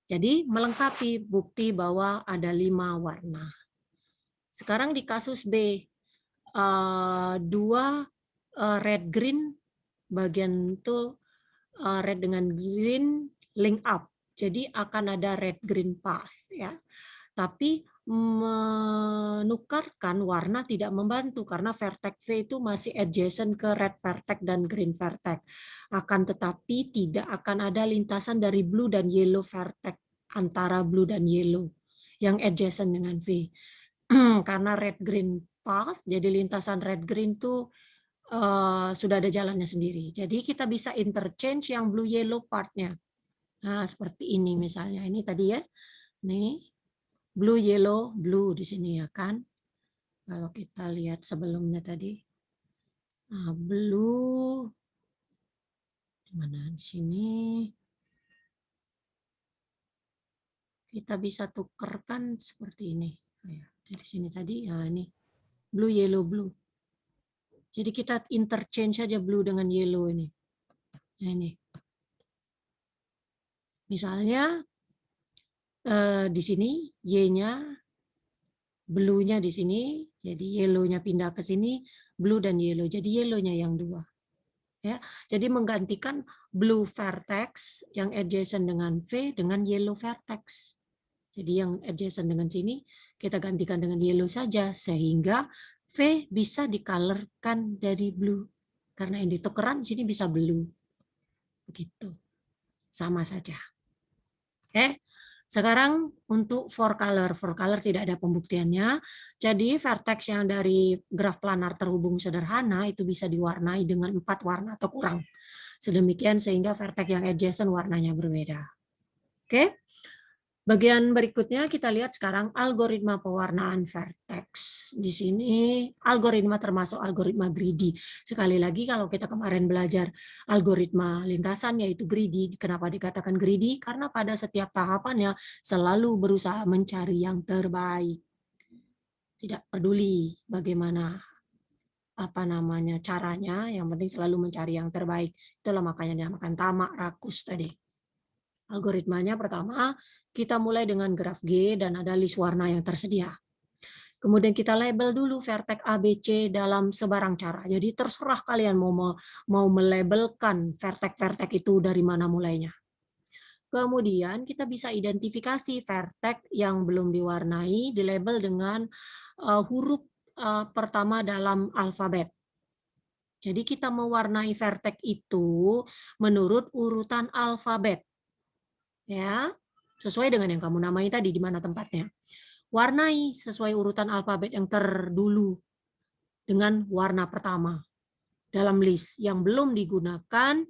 Jadi melengkapi bukti bahwa ada 5 warna. Sekarang di kasus B, 2 red green bagian itu red dengan green link up. Jadi akan ada red green path ya. Tapi menukarkan warna tidak membantu karena vertex V itu masih adjacent ke red vertex dan green vertex. Akan tetapi tidak akan ada lintasan dari blue dan yellow vertex antara blue dan yellow yang adjacent dengan V. Karena red green path, jadi lintasan red green tuh sudah ada jalannya sendiri. Jadi kita bisa interchange yang blue yellow partnya. Nah, seperti ini misalnya. Ini tadi ya. Nih, blue yellow blue di sini ya kan. Kalau kita lihat sebelumnya tadi. Nah, blue di mana di sini? Kita bisa tukarkan seperti ini. Dari sini tadi, nah ini blue yellow blue. Jadi kita interchange saja blue dengan yellow ini. Nah, ini. Misalnya di sini Y-nya, blue-nya di sini, jadi yellow-nya pindah ke sini, blue dan yellow. Jadi yellow-nya yang 2. Ya, jadi menggantikan blue vertex yang adjacent dengan V dengan yellow vertex. Jadi yang adjacent dengan sini kita gantikan dengan yellow saja sehingga V bisa dicolorkan dari blue. Karena yang ditukeran sini bisa blue. Begitu. Sama saja. Oke. Sekarang untuk for color tidak ada pembuktiannya. Jadi vertex yang dari graf planar terhubung sederhana itu bisa diwarnai dengan 4 warna atau kurang. Sedemikian sehingga vertex yang adjacent warnanya berbeda. Oke. Bagian berikutnya kita lihat sekarang algoritma pewarnaan vertex. Di sini algoritma termasuk algoritma greedy. Sekali lagi kalau kita kemarin belajar algoritma lintasan yaitu greedy. Kenapa dikatakan greedy? Karena pada setiap tahapannya selalu berusaha mencari yang terbaik. Tidak peduli bagaimana caranya, yang penting selalu mencari yang terbaik. Itulah makanya dinamakan tamak rakus tadi. Algoritmanya pertama, kita mulai dengan graf G dan ada list warna yang tersedia. Kemudian kita label dulu vertex A, B, C dalam sebarang cara. Jadi terserah kalian mau melabelkan vertex-vertex itu dari mana mulainya. Kemudian kita bisa identifikasi vertex yang belum diwarnai, dilabel dengan huruf pertama dalam alfabet. Jadi kita mewarnai vertex itu menurut urutan alfabet. Ya, sesuai dengan yang kamu namai tadi di mana tempatnya. Warnai sesuai urutan alfabet yang terdulu dengan warna pertama dalam list yang belum digunakan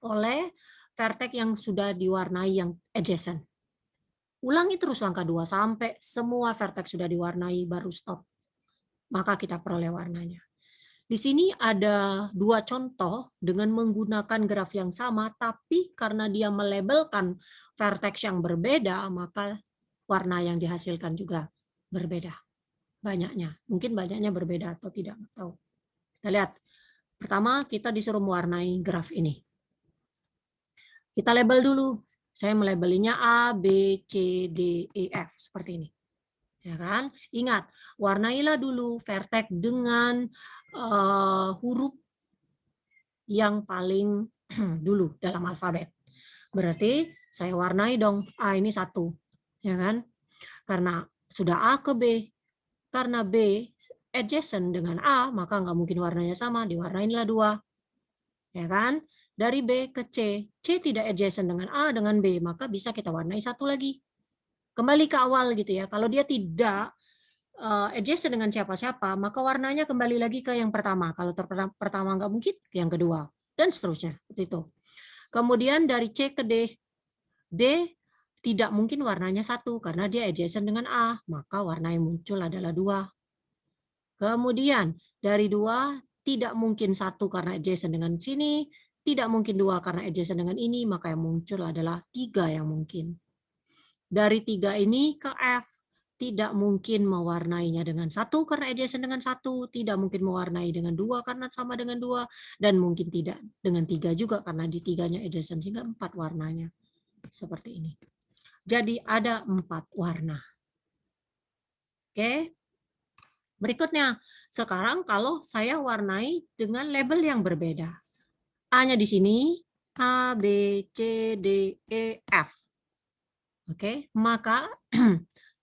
oleh vertex yang sudah diwarnai yang adjacent. Ulangi terus langkah 2 sampai semua vertex sudah diwarnai baru stop. Maka kita peroleh warnanya. Di sini ada 2 contoh dengan menggunakan graf yang sama, tapi karena dia melabelkan vertex yang berbeda, maka warna yang dihasilkan juga berbeda. Banyaknya. Mungkin banyaknya berbeda atau tidak. Tahu. Kita lihat. Pertama, kita disuruh mewarnai graf ini. Kita label dulu. Saya melabelinya A, B, C, D, E, F. Seperti ini. Ya kan? Ingat, warnailah dulu vertex dengan huruf yang paling dulu dalam alfabet. Berarti saya warnai dong A ini 1, ya kan? Karena sudah A ke B, karena B adjacent dengan A, maka nggak mungkin warnanya sama, diwarnainlah 2, ya kan? Dari B ke C, C tidak adjacent dengan A dengan B, maka bisa kita warnai 1 lagi. Kembali ke awal gitu ya. Kalau dia tidak adjacent dengan siapa-siapa, maka warnanya kembali lagi ke yang pertama. Kalau pertama nggak mungkin, ke yang kedua, dan seterusnya. Seperti itu. Kemudian dari C ke D, D tidak mungkin warnanya 1 karena dia adjacent dengan A, maka warna yang muncul adalah 2. Kemudian dari 2 tidak mungkin 1 karena adjacent dengan sini, tidak mungkin 2 karena adjacent dengan ini, maka yang muncul adalah 3 yang mungkin. Dari 3 ini ke F, tidak mungkin mewarnainya dengan 1 karena adjacent dengan 1, tidak mungkin mewarnai dengan 2 karena sama dengan 2, dan mungkin tidak dengan 3 juga karena di 3-nya adjacent, sehingga 4 warnanya. Seperti ini. Jadi ada 4 warna. Oke. Berikutnya, sekarang kalau saya warnai dengan label yang berbeda. A-nya di sini, A, B, C, D, E, F. Oke, maka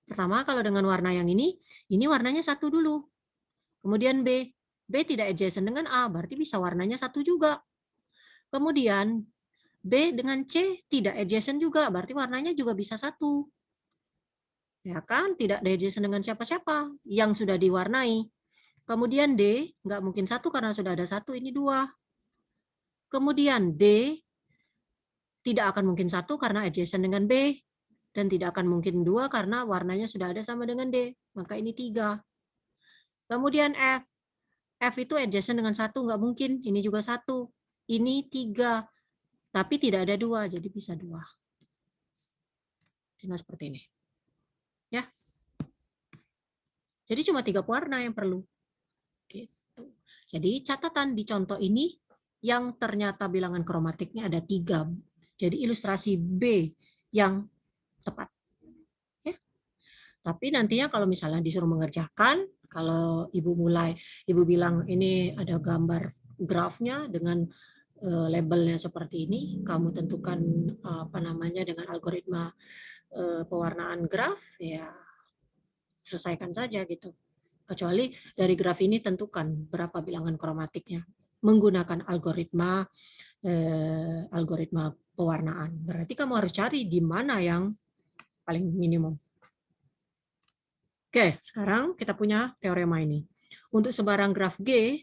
pertama kalau dengan warna yang ini warnanya 1 dulu. Kemudian B. B tidak adjacent dengan A, berarti bisa warnanya 1 juga. Kemudian B dengan C tidak adjacent juga, berarti warnanya juga bisa 1. Ya kan, tidak adjacent dengan siapa-siapa yang sudah diwarnai. Kemudian D, nggak mungkin 1 karena sudah ada 1, ini 2. Kemudian D, tidak akan mungkin 1 karena adjacent dengan B, dan tidak akan mungkin 2 karena warnanya sudah ada sama dengan D, maka ini 3. Kemudian F, F itu adjacent dengan 1, nggak mungkin, ini juga 1. Ini 3, tapi tidak ada 2, jadi bisa 2. Cuma seperti ini. Ya. Jadi cuma 3 warna yang perlu. Gitu. Jadi catatan di contoh ini yang ternyata bilangan kromatiknya ada 3. Jadi ilustrasi B yang tepat. Ya. Tapi nantinya kalau misalnya disuruh mengerjakan, kalau Ibu bilang ini ada gambar grafnya dengan labelnya seperti ini, kamu tentukan dengan algoritma pewarnaan graf, ya selesaikan saja gitu. Kecuali dari graf ini tentukan berapa bilangan kromatiknya menggunakan algoritma pewarnaan. Berarti kamu harus cari di mana yang paling minimum. Oke, sekarang kita punya teorema ini. Untuk sebarang graf G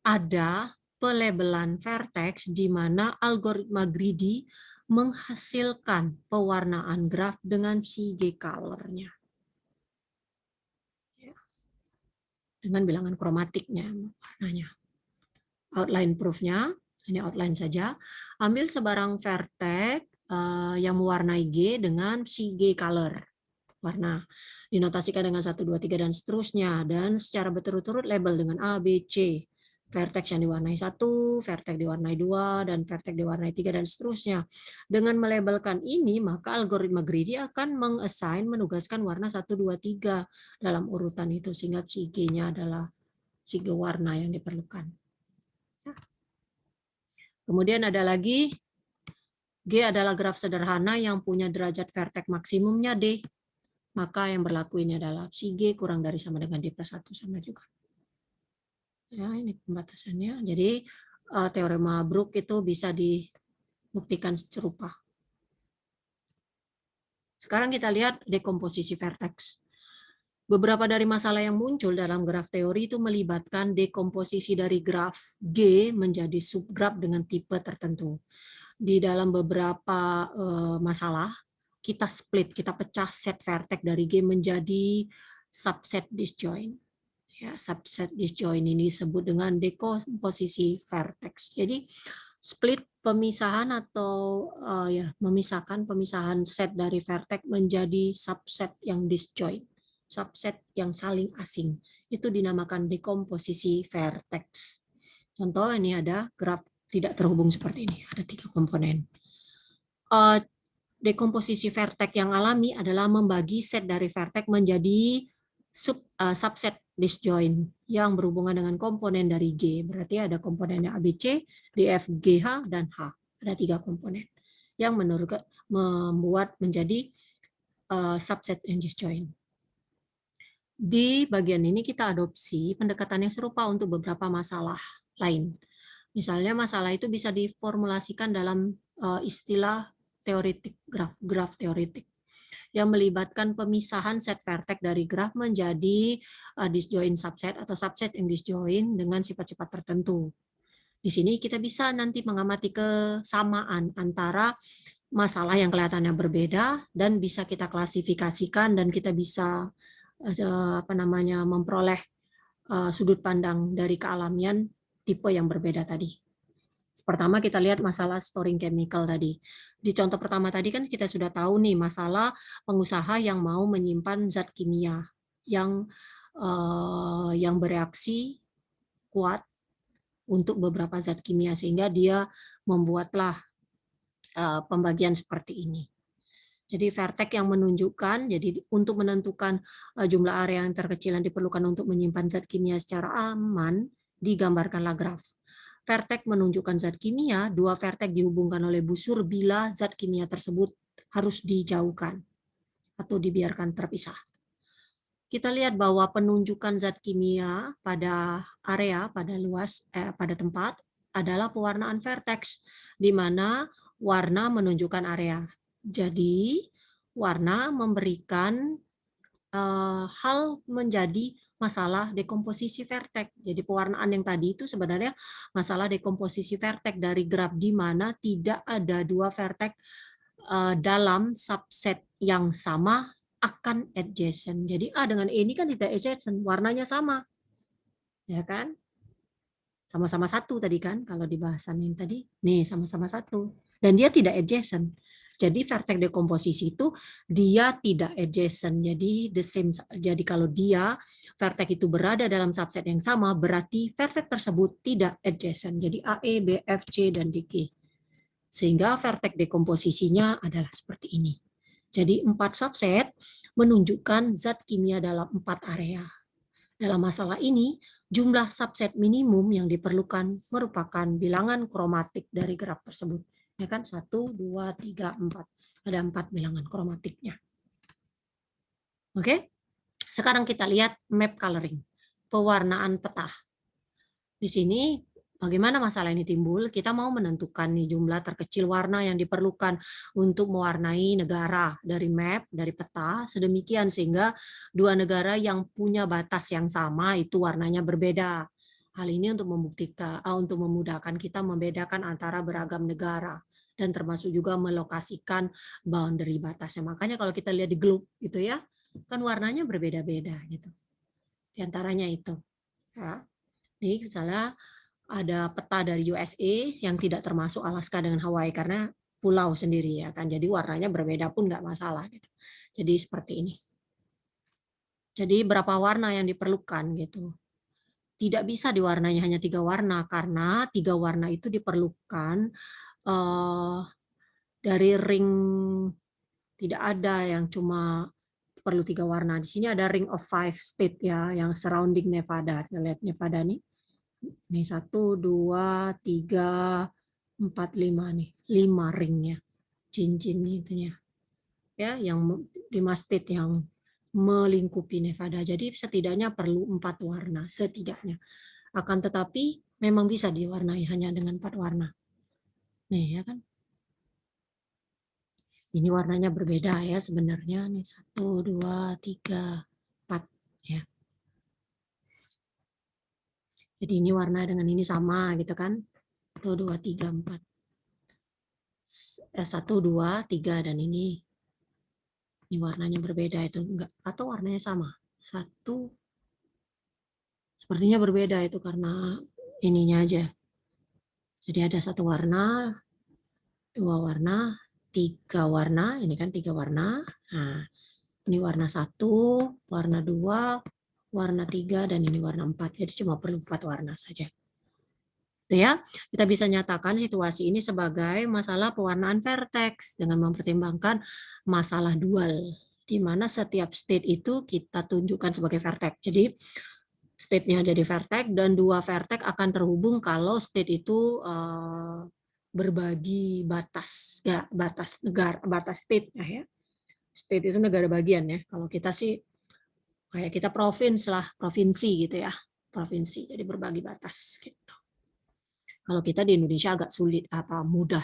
ada pelabelan vertex di mana algoritma greedy menghasilkan pewarnaan graf dengan G color-nya. Dengan bilangan kromatiknya warnanya. Outline proof-nya, ini outline saja. Ambil sebarang vertex yang mewarnai G dengan G color. Warna. Dinotasikan dengan 1, 2, 3, dan seterusnya. Dan secara berturut-turut label dengan A, B, C. Vertex yang diwarnai 1, vertex diwarnai 2, dan vertex diwarnai 3, dan seterusnya. Dengan melabelkan ini, maka algoritma greedy akan menugaskan warna 1, 2, 3 dalam urutan itu, sehingga G-nya adalah G warna yang diperlukan. Kemudian ada lagi, G adalah graf sederhana yang punya derajat vertex maksimumnya D. Maka yang berlaku ini adalah G kurang dari sama dengan D plus 1 sama juga. Ya, ini pembatasannya. Jadi teorema Brook itu bisa dibuktikan serupa. Sekarang kita lihat dekomposisi vertex. Beberapa dari masalah yang muncul dalam graf teori itu melibatkan dekomposisi dari graf G menjadi subgraf dengan tipe tertentu. Di dalam beberapa masalah, kita split, kita pecah set vertex dari G menjadi subset disjoint. Ya, subset disjoint ini disebut dengan dekomposisi vertex. Jadi split pemisahan atau memisahkan pemisahan set dari vertex menjadi subset yang disjoint, subset yang saling asing. Itu dinamakan dekomposisi vertex. Contoh ini ada graf tidak terhubung seperti ini, ada 3 komponen. Dekomposisi vertex yang alami adalah membagi set dari vertex menjadi subset disjoint yang berhubungan dengan komponen dari G. Berarti ada komponennya ABC, DF, GH, dan H. Ada 3 komponen yang membuat menjadi subset yang disjoint. Di bagian ini kita adopsi pendekatan yang serupa untuk beberapa masalah lain. Misalnya masalah itu bisa diformulasikan dalam istilah teoretik, graf teoretik. yang melibatkan pemisahan set vertex dari graf menjadi disjoint subset atau subset yang disjoint dengan sifat-sifat tertentu. Di sini kita bisa nanti mengamati kesamaan antara masalah yang kelihatannya berbeda dan bisa kita klasifikasikan dan kita bisa memperoleh sudut pandang dari kealamian tipe yang berbeda tadi. Pertama kita lihat masalah storing chemical tadi. Di contoh pertama tadi kan kita sudah tahu nih masalah pengusaha yang mau menyimpan zat kimia yang bereaksi kuat untuk beberapa zat kimia sehingga dia membuatlah pembagian seperti ini. Jadi vertex yang menunjukkan, jadi untuk menentukan jumlah area yang terkecil yang diperlukan untuk menyimpan zat kimia secara aman, digambarkanlah graf. Vertex menunjukkan zat kimia, dua vertex dihubungkan oleh busur bila zat kimia tersebut harus dijauhkan atau dibiarkan terpisah. Kita lihat bahwa penunjukan zat kimia pada area, pada tempat adalah pewarnaan vertex, di mana warna menunjukkan area. Jadi warna memberikan hal menjadi masalah dekomposisi vertex. Jadi pewarnaan yang tadi itu sebenarnya masalah dekomposisi vertex dari graf di mana tidak ada dua vertex dalam subset yang sama akan adjacent. Jadi A dengan E ini kan tidak adjacent, warnanya sama. Ya kan? Sama-sama satu tadi kan kalau di bahasan yang tadi. Nih sama-sama satu. Dan dia tidak adjacent. Jadi vertex dekomposisi itu dia tidak adjacent. Jadi the same. Jadi kalau dia vertex itu berada dalam subset yang sama, berarti vertex tersebut tidak adjacent. Jadi A, E, B, F, C dan D, G. Sehingga vertex dekomposisinya adalah seperti ini. Jadi 4 subset menunjukkan zat kimia dalam 4 area. Dalam masalah ini, jumlah subset minimum yang diperlukan merupakan bilangan kromatik dari graf tersebut. Ya kan? 1, 2, 3, 4. Ada 4 bilangan kromatiknya. Oke? Sekarang kita lihat map coloring. Pewarnaan peta. Di sini bagaimana masalah ini timbul? Kita mau menentukan nih jumlah terkecil warna yang diperlukan untuk mewarnai negara dari map, dari peta, sedemikian sehingga dua negara yang punya batas yang sama itu warnanya berbeda. Hal ini untuk membuktikan, untuk memudahkan kita membedakan antara beragam negara dan termasuk juga melokasikan boundary batasnya. Makanya kalau kita lihat di globe gitu ya, kan warnanya berbeda-beda gitu. Di antaranya itu. Ya. Ini misalnya ada peta dari USA yang tidak termasuk Alaska dengan Hawaii karena pulau sendiri ya kan. Jadi warnanya berbeda pun nggak masalah gitu. Jadi seperti ini. Jadi berapa warna yang diperlukan gitu. Tidak bisa diwarnai hanya 3 warna karena 3 warna itu diperlukan dari ring, tidak ada yang cuma perlu 3 warna. Di sini ada ring of 5 state ya yang surrounding Nevada. Kita lihat Nevada nih. Nih 1, 2, 3, 4, 5 nih. 5 ringnya. Cincin itunya. Ya, yang 5 state yang melingkupi Nevada. Jadi setidaknya perlu 4 warna setidaknya. Akan tetapi memang bisa diwarnai hanya dengan 4 warna. Nih ya kan. Ini warnanya berbeda ya sebenarnya nih 1, 2, 3, 4 ya. Jadi ini warna dengan ini sama gitu kan. 1, 2, 3, 4. 1, 2, 3 dan ini warnanya berbeda itu enggak atau warnanya sama. 1 sepertinya berbeda itu karena ininya aja. Jadi ada 1 warna, 2 warna, 3 warna, ini kan 3 warna. Nah, ini warna 1, warna 2, warna 3 dan ini warna 4. Jadi cuma perlu 4 warna saja. Itu ya. Kita bisa nyatakan situasi ini sebagai masalah pewarnaan vertex dengan mempertimbangkan masalah dual di mana setiap state itu kita tunjukkan sebagai vertex. Jadi state-nya jadi vertex dan 2 vertex akan terhubung kalau state itu berbagi batas, ya batas negara, batas state ya. State itu negara bagian ya. Kalau kita sih kayak kita provinsi gitu ya, provinsi. Jadi berbagi batas gitu. Kalau kita di Indonesia agak sulit, mudah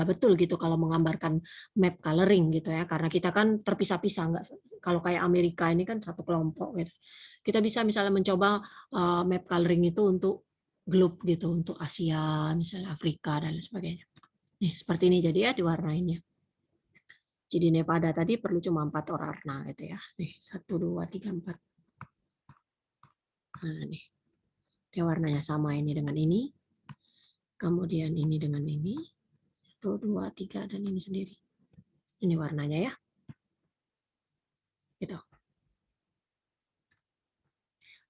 betul gitu kalau menggambarkan map coloring gitu ya, karena kita kan terpisah-pisah, nggak kalau kayak Amerika ini kan satu kelompok gitu. Kita bisa misalnya mencoba map coloring itu untuk globe gitu, untuk Asia, misalnya Afrika dan lain sebagainya. Nih seperti ini jadi ya diwarnainnya. Jadi Nevada tadi perlu cuma 4 warna gitu ya. Nih 1, 2, 3, 4. Nah nih, dia warnanya sama ini dengan ini. Kemudian ini dengan ini, 1, 2, 3, dan ini sendiri. Ini warnanya ya. Gitu.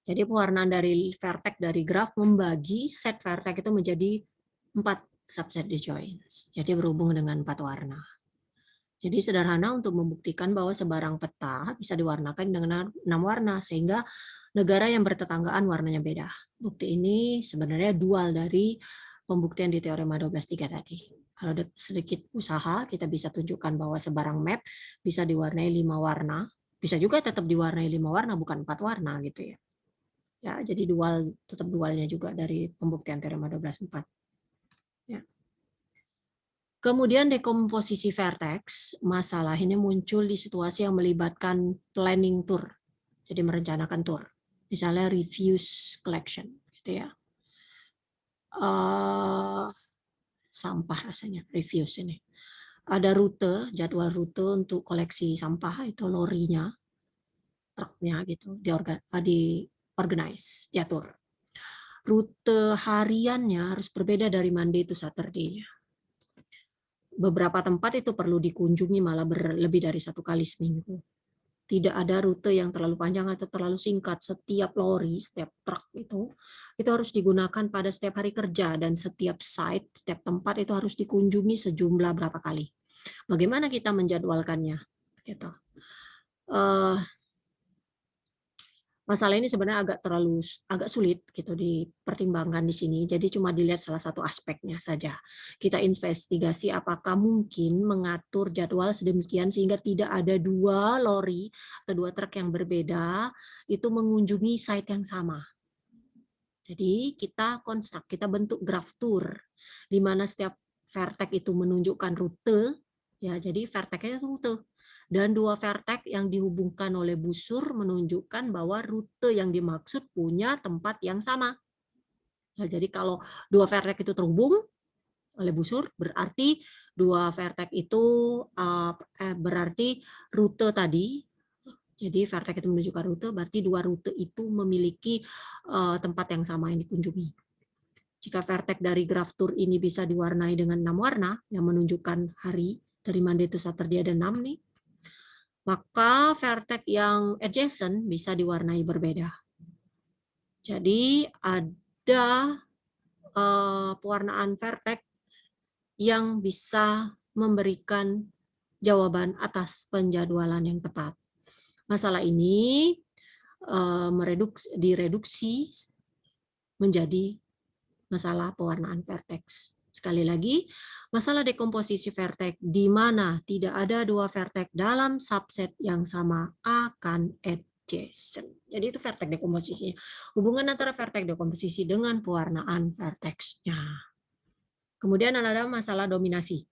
Jadi pewarnaan dari vertex dari graf membagi set vertex itu menjadi 4 subset disjoints. Jadi berhubung dengan 4 warna. Jadi sederhana untuk membuktikan bahwa sebarang peta bisa diwarnakan dengan 6 warna, sehingga negara yang bertetanggaan warnanya beda. Bukti ini sebenarnya dual dari pembuktian di teorema 12.3 tadi. Kalau sedikit usaha, kita bisa tunjukkan bahwa sebarang map bisa diwarnai 5 warna. Bisa juga tetap diwarnai 5 warna, bukan 4 warna gitu ya. Ya, jadi dual, tetap dualnya juga dari pembuktian teorema 12.4. Ya. Kemudian dekomposisi vertex, masalah ini muncul di situasi yang melibatkan planning tour. Jadi merencanakan tour. Misalnya refuse collection gitu ya. Sampah rasanya, refuse ini. Ada rute, jadwal rute untuk koleksi sampah, itu lorinya, truknya gitu, di organize, diatur. Rute hariannya harus berbeda dari Monday to Saturday-nya. Beberapa tempat itu perlu dikunjungi malah lebih dari 1 kali seminggu. Tidak ada rute yang terlalu panjang atau terlalu singkat. Setiap lori, setiap truk itu harus digunakan pada setiap hari kerja, dan setiap site, setiap tempat itu harus dikunjungi sejumlah berapa kali. Bagaimana kita menjadwalkannya? Gitu. Masalah ini sebenarnya agak sulit gitu dipertimbangkan di sini. Jadi cuma dilihat salah satu aspeknya saja. Kita investigasi apakah mungkin mengatur jadwal sedemikian sehingga tidak ada 2 lori atau 2 truk yang berbeda itu mengunjungi site yang sama. Jadi kita bentuk graph tour di mana setiap vertex itu menunjukkan rute, ya. Jadi vertexnya rute. Dan 2 vertex yang dihubungkan oleh busur menunjukkan bahwa rute yang dimaksud punya tempat yang sama. Nah, jadi kalau 2 vertex itu terhubung oleh busur, berarti 2 vertex itu berarti rute tadi. Jadi vertex itu menunjukkan rute, berarti 2 rute itu memiliki tempat yang sama yang dikunjungi. Jika vertex dari graph tour ini bisa diwarnai dengan 6 warna yang menunjukkan hari, dari Monday to Saturday ada 6 nih, maka vertex yang adjacent bisa diwarnai berbeda. Jadi ada pewarnaan vertex yang bisa memberikan jawaban atas penjadwalan yang tepat. Masalah ini direduksi menjadi masalah pewarnaan vertex. Sekali lagi, masalah dekomposisi vertex di mana tidak ada 2 vertex dalam subset yang sama akan adjacent. Jadi itu vertex dekomposisinya. Hubungan antara vertex dekomposisi dengan pewarnaan vertexnya. Kemudian ada masalah dominasi.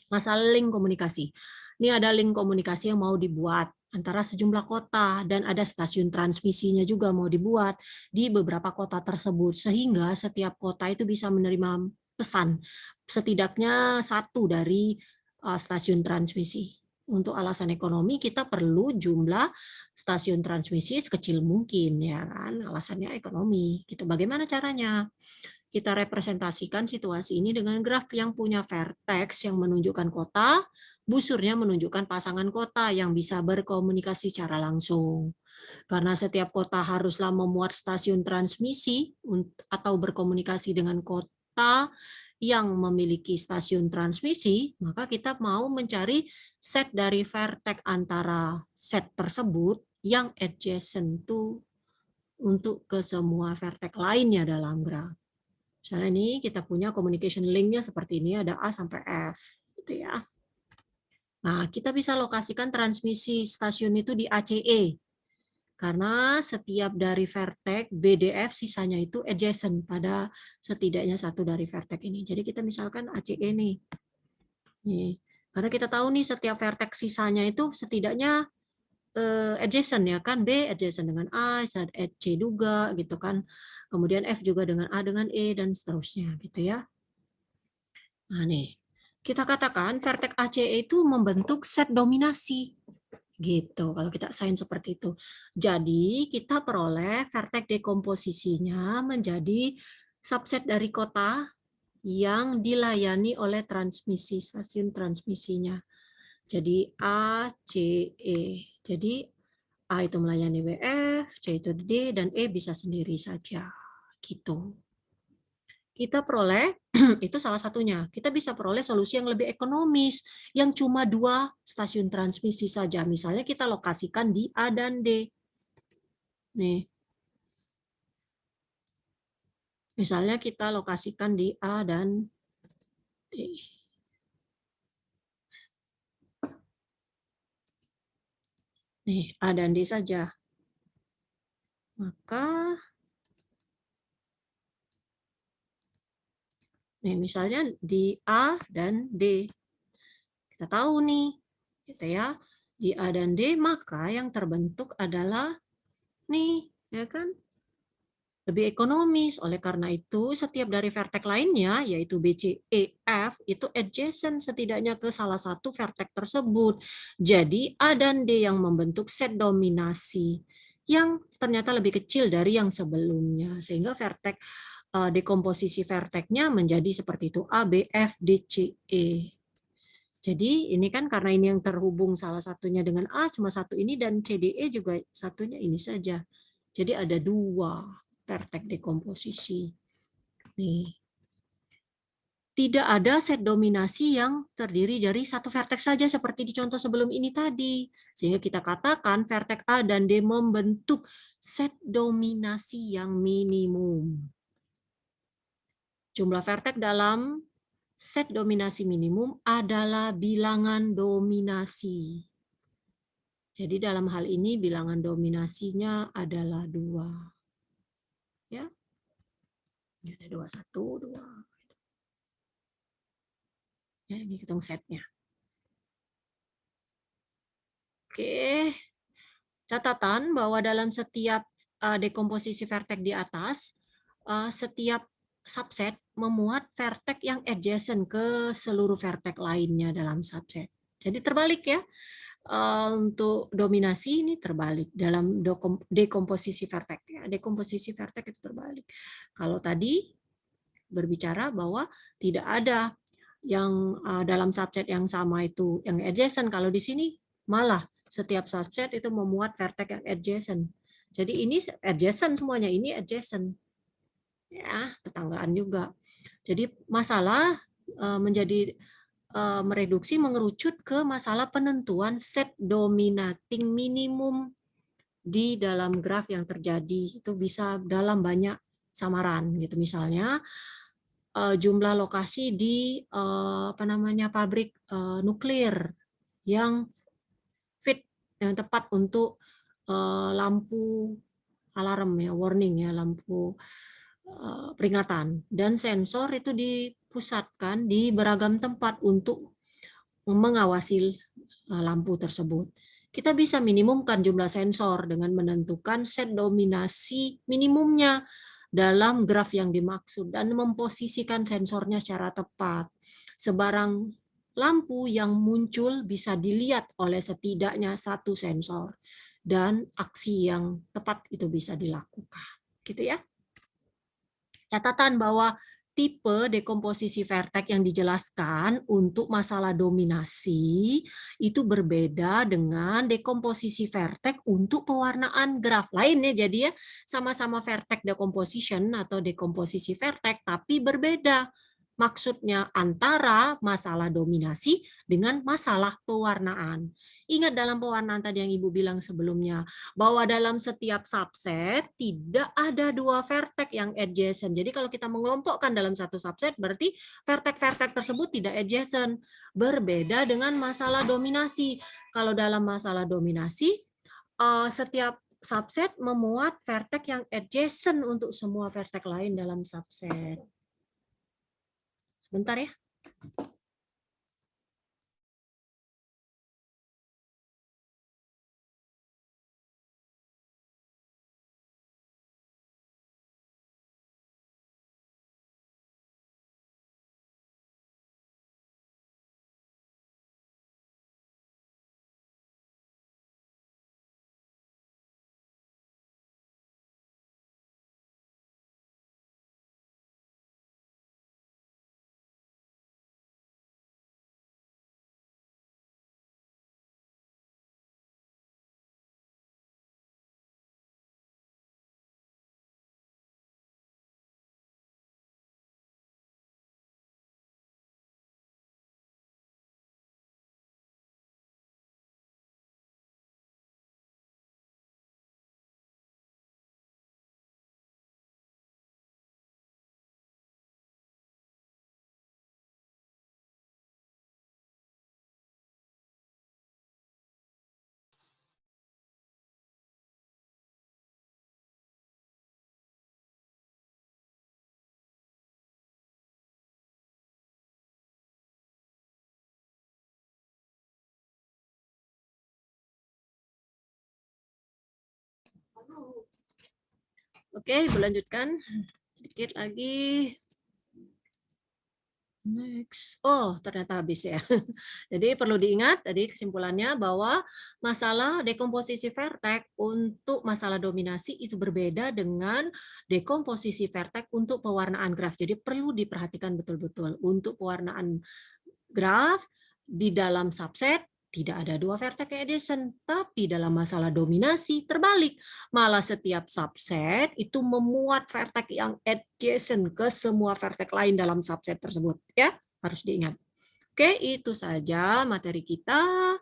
Masalah link komunikasi. Ini ada link komunikasi yang mau dibuat antara sejumlah kota, dan ada stasiun transmisinya juga mau dibuat di beberapa kota tersebut, sehingga setiap kota itu bisa menerima pesan setidaknya 1 dari stasiun transmisi. Untuk alasan ekonomi kita perlu jumlah stasiun transmisi sekecil mungkin, ya kan? Alasannya ekonomi. Gitu. Bagaimana caranya? Kita representasikan situasi ini dengan graf yang punya vertex yang menunjukkan kota, busurnya menunjukkan pasangan kota yang bisa berkomunikasi secara langsung. Karena setiap kota haruslah memuat stasiun transmisi atau berkomunikasi dengan kota yang memiliki stasiun transmisi, maka kita mau mencari set dari vertex antara set tersebut yang adjacent untuk ke semua vertex lainnya dalam graf. Misalnya ini kita punya communication link-nya seperti ini, ada A sampai F. Gitu ya. Nah, kita bisa lokasikan transmisi stasiun itu di ACE. Karena setiap dari vertex BDF sisanya itu adjacent pada setidaknya satu dari vertex ini. Jadi kita misalkan ACE nih. Karena kita tahu nih setiap vertex sisanya itu setidaknya adjacent ya kan, B adjacent dengan A, C juga gitu kan. Kemudian F juga dengan A dengan E dan seterusnya gitu ya. Nah nih, kita katakan vertex ACE itu membentuk set dominasi. Gitu, kalau kita assign seperti itu. Jadi, kita peroleh vertex dekomposisinya menjadi subset dari kota yang dilayani oleh transmisi, stasiun transmisinya. Jadi, A, C, E. Jadi, A itu melayani WF, C itu D, dan E bisa sendiri saja. Gitu. Kita peroleh, itu salah satunya, kita bisa peroleh solusi yang lebih ekonomis, yang cuma 2 stasiun transmisi saja. Misalnya kita lokasikan di A dan D. Nih. Misalnya kita lokasikan di A dan D. Nih, A dan D saja. Maka, nih misalnya di A dan D. Kita tahu nih, gitu ya, di A dan D, maka yang terbentuk adalah nih, ya kan? Lebih ekonomis. Oleh karena itu, setiap dari vertex lainnya, yaitu B, C, E, F, itu adjacent setidaknya ke salah satu vertex tersebut. Jadi, A dan D yang membentuk set dominasi yang ternyata lebih kecil dari yang sebelumnya. Sehingga vertex dekomposisi vertexnya menjadi seperti itu, A, B, F, D, C, E. Jadi ini kan karena ini yang terhubung salah satunya dengan A cuma satu ini dan CDE juga satunya ini saja. Jadi ada 2 vertex dekomposisi. Nih. Tidak ada set dominasi yang terdiri dari satu vertex saja seperti di contoh sebelum ini tadi. Sehingga kita katakan vertex A dan D membentuk set dominasi yang minimum. Jumlah vertex dalam set dominasi minimum adalah bilangan dominasi. Jadi dalam hal ini bilangan dominasinya adalah 2. Ya. Ini ada 2, 1, 2. Ya, ini hitung setnya. Oke. Catatan bahwa dalam setiap dekomposisi vertex di atas, setiap subset memuat vertex yang adjacent ke seluruh vertex lainnya dalam subset. Jadi terbalik ya. Untuk dominasi ini terbalik dalam dekomposisi vertex. Ya, dekomposisi vertex itu terbalik. Kalau tadi berbicara bahwa tidak ada yang dalam subset yang sama itu yang adjacent, kalau di sini malah setiap subset itu memuat vertex yang adjacent. Jadi ini adjacent semuanya, ini adjacent. Ya, tetanggaan juga. Jadi masalah menjadi mereduksi mengerucut ke masalah penentuan set dominating minimum di dalam graf yang terjadi. Itu bisa dalam banyak samaran gitu. Misalnya jumlah lokasi di pabrik nuklir yang fit, yang tepat untuk lampu alarm ya, warning ya, lampu peringatan, dan sensor itu dipusatkan di beragam tempat untuk mengawasi lampu tersebut. Kita bisa minimumkan jumlah sensor dengan menentukan set dominasi minimumnya dalam graf yang dimaksud dan memposisikan sensornya secara tepat. Sebarang lampu yang muncul bisa dilihat oleh setidaknya satu sensor dan aksi yang tepat itu bisa dilakukan. Gitu ya. Catatan bahwa tipe dekomposisi vertex yang dijelaskan untuk masalah dominasi itu berbeda dengan dekomposisi vertex untuk pewarnaan graf lainnya. Jadi ya sama-sama vertex decomposition atau dekomposisi vertex tapi berbeda maksudnya antara masalah dominasi dengan masalah pewarnaan. Ingat dalam pewarnaan tadi yang Ibu bilang sebelumnya, bahwa dalam setiap subset tidak ada 2 vertex yang adjacent. Jadi kalau kita mengelompokkan dalam satu subset, berarti vertex-vertex tersebut tidak adjacent. Berbeda dengan masalah dominasi. Kalau dalam masalah dominasi, setiap subset memuat vertex yang adjacent untuk semua vertex lain dalam subset. Sebentar ya. Oke, Ibu lanjutkan sedikit lagi. Next. Oh, ternyata habis ya. Jadi perlu diingat tadi kesimpulannya bahwa masalah dekomposisi vertex untuk masalah dominasi itu berbeda dengan dekomposisi vertex untuk pewarnaan graf. Jadi perlu diperhatikan betul-betul. Untuk pewarnaan graf di dalam subset tidak ada 2 vertex adjacent, tapi dalam masalah dominasi terbalik. Malah setiap subset itu memuat vertex yang adjacent ke semua vertex lain dalam subset tersebut, ya. Harus diingat. Oke, itu saja materi kita.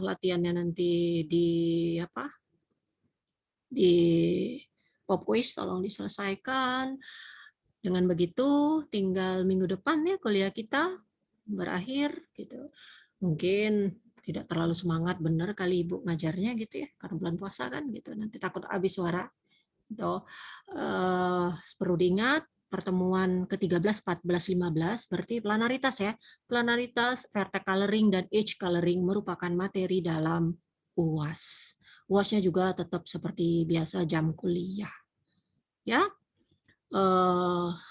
Latihannya nanti di apa? Di pop quiz tolong diselesaikan. Dengan begitu tinggal minggu depan ya kuliah kita berakhir gitu. Mungkin tidak terlalu semangat bener kali Ibu ngajarnya gitu ya, karena bulan puasa kan gitu. Nanti takut habis suara. Gitu. Perlu diingat pertemuan ke-13, 14, 15 berarti planaritas ya. Planaritas, vertex coloring dan edge coloring merupakan materi dalam UAS. UAS-nya juga tetap seperti biasa jam kuliah. Ya.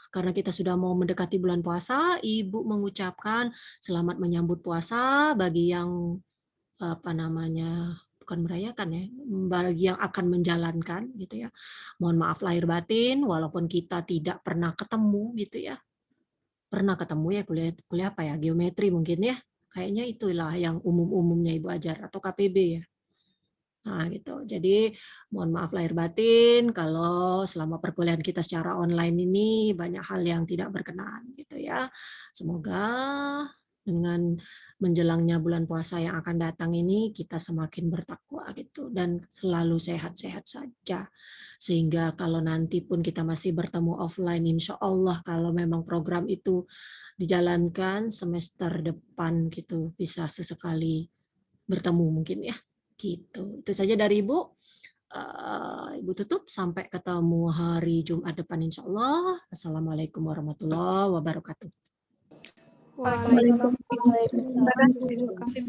Karena kita sudah mau mendekati bulan puasa, Ibu mengucapkan selamat menyambut puasa bagi yang bukan merayakan ya, bagi yang akan menjalankan gitu ya. Mohon maaf lahir batin, walaupun kita tidak pernah ketemu gitu ya. Pernah ketemu ya kuliah apa ya, geometri mungkin ya. Kayaknya itulah yang umum-umumnya Ibu ajar atau KPB ya. Nah, gitu. Jadi mohon maaf lahir batin kalau selama perkuliahan kita secara online ini banyak hal yang tidak berkenan gitu ya. Semoga dengan menjelangnya bulan puasa yang akan datang ini kita semakin bertakwa gitu dan selalu sehat-sehat saja. Sehingga kalau nanti pun kita masih bertemu offline, insya Allah kalau memang program itu dijalankan semester depan gitu bisa sesekali bertemu mungkin ya. Gitu. Itu saja dari Ibu. Ibu tutup sampai ketemu hari Jumat depan insya Allah. Assalamualaikum warahmatullahi wabarakatuh. Waalaikumsalam. Terima kasih.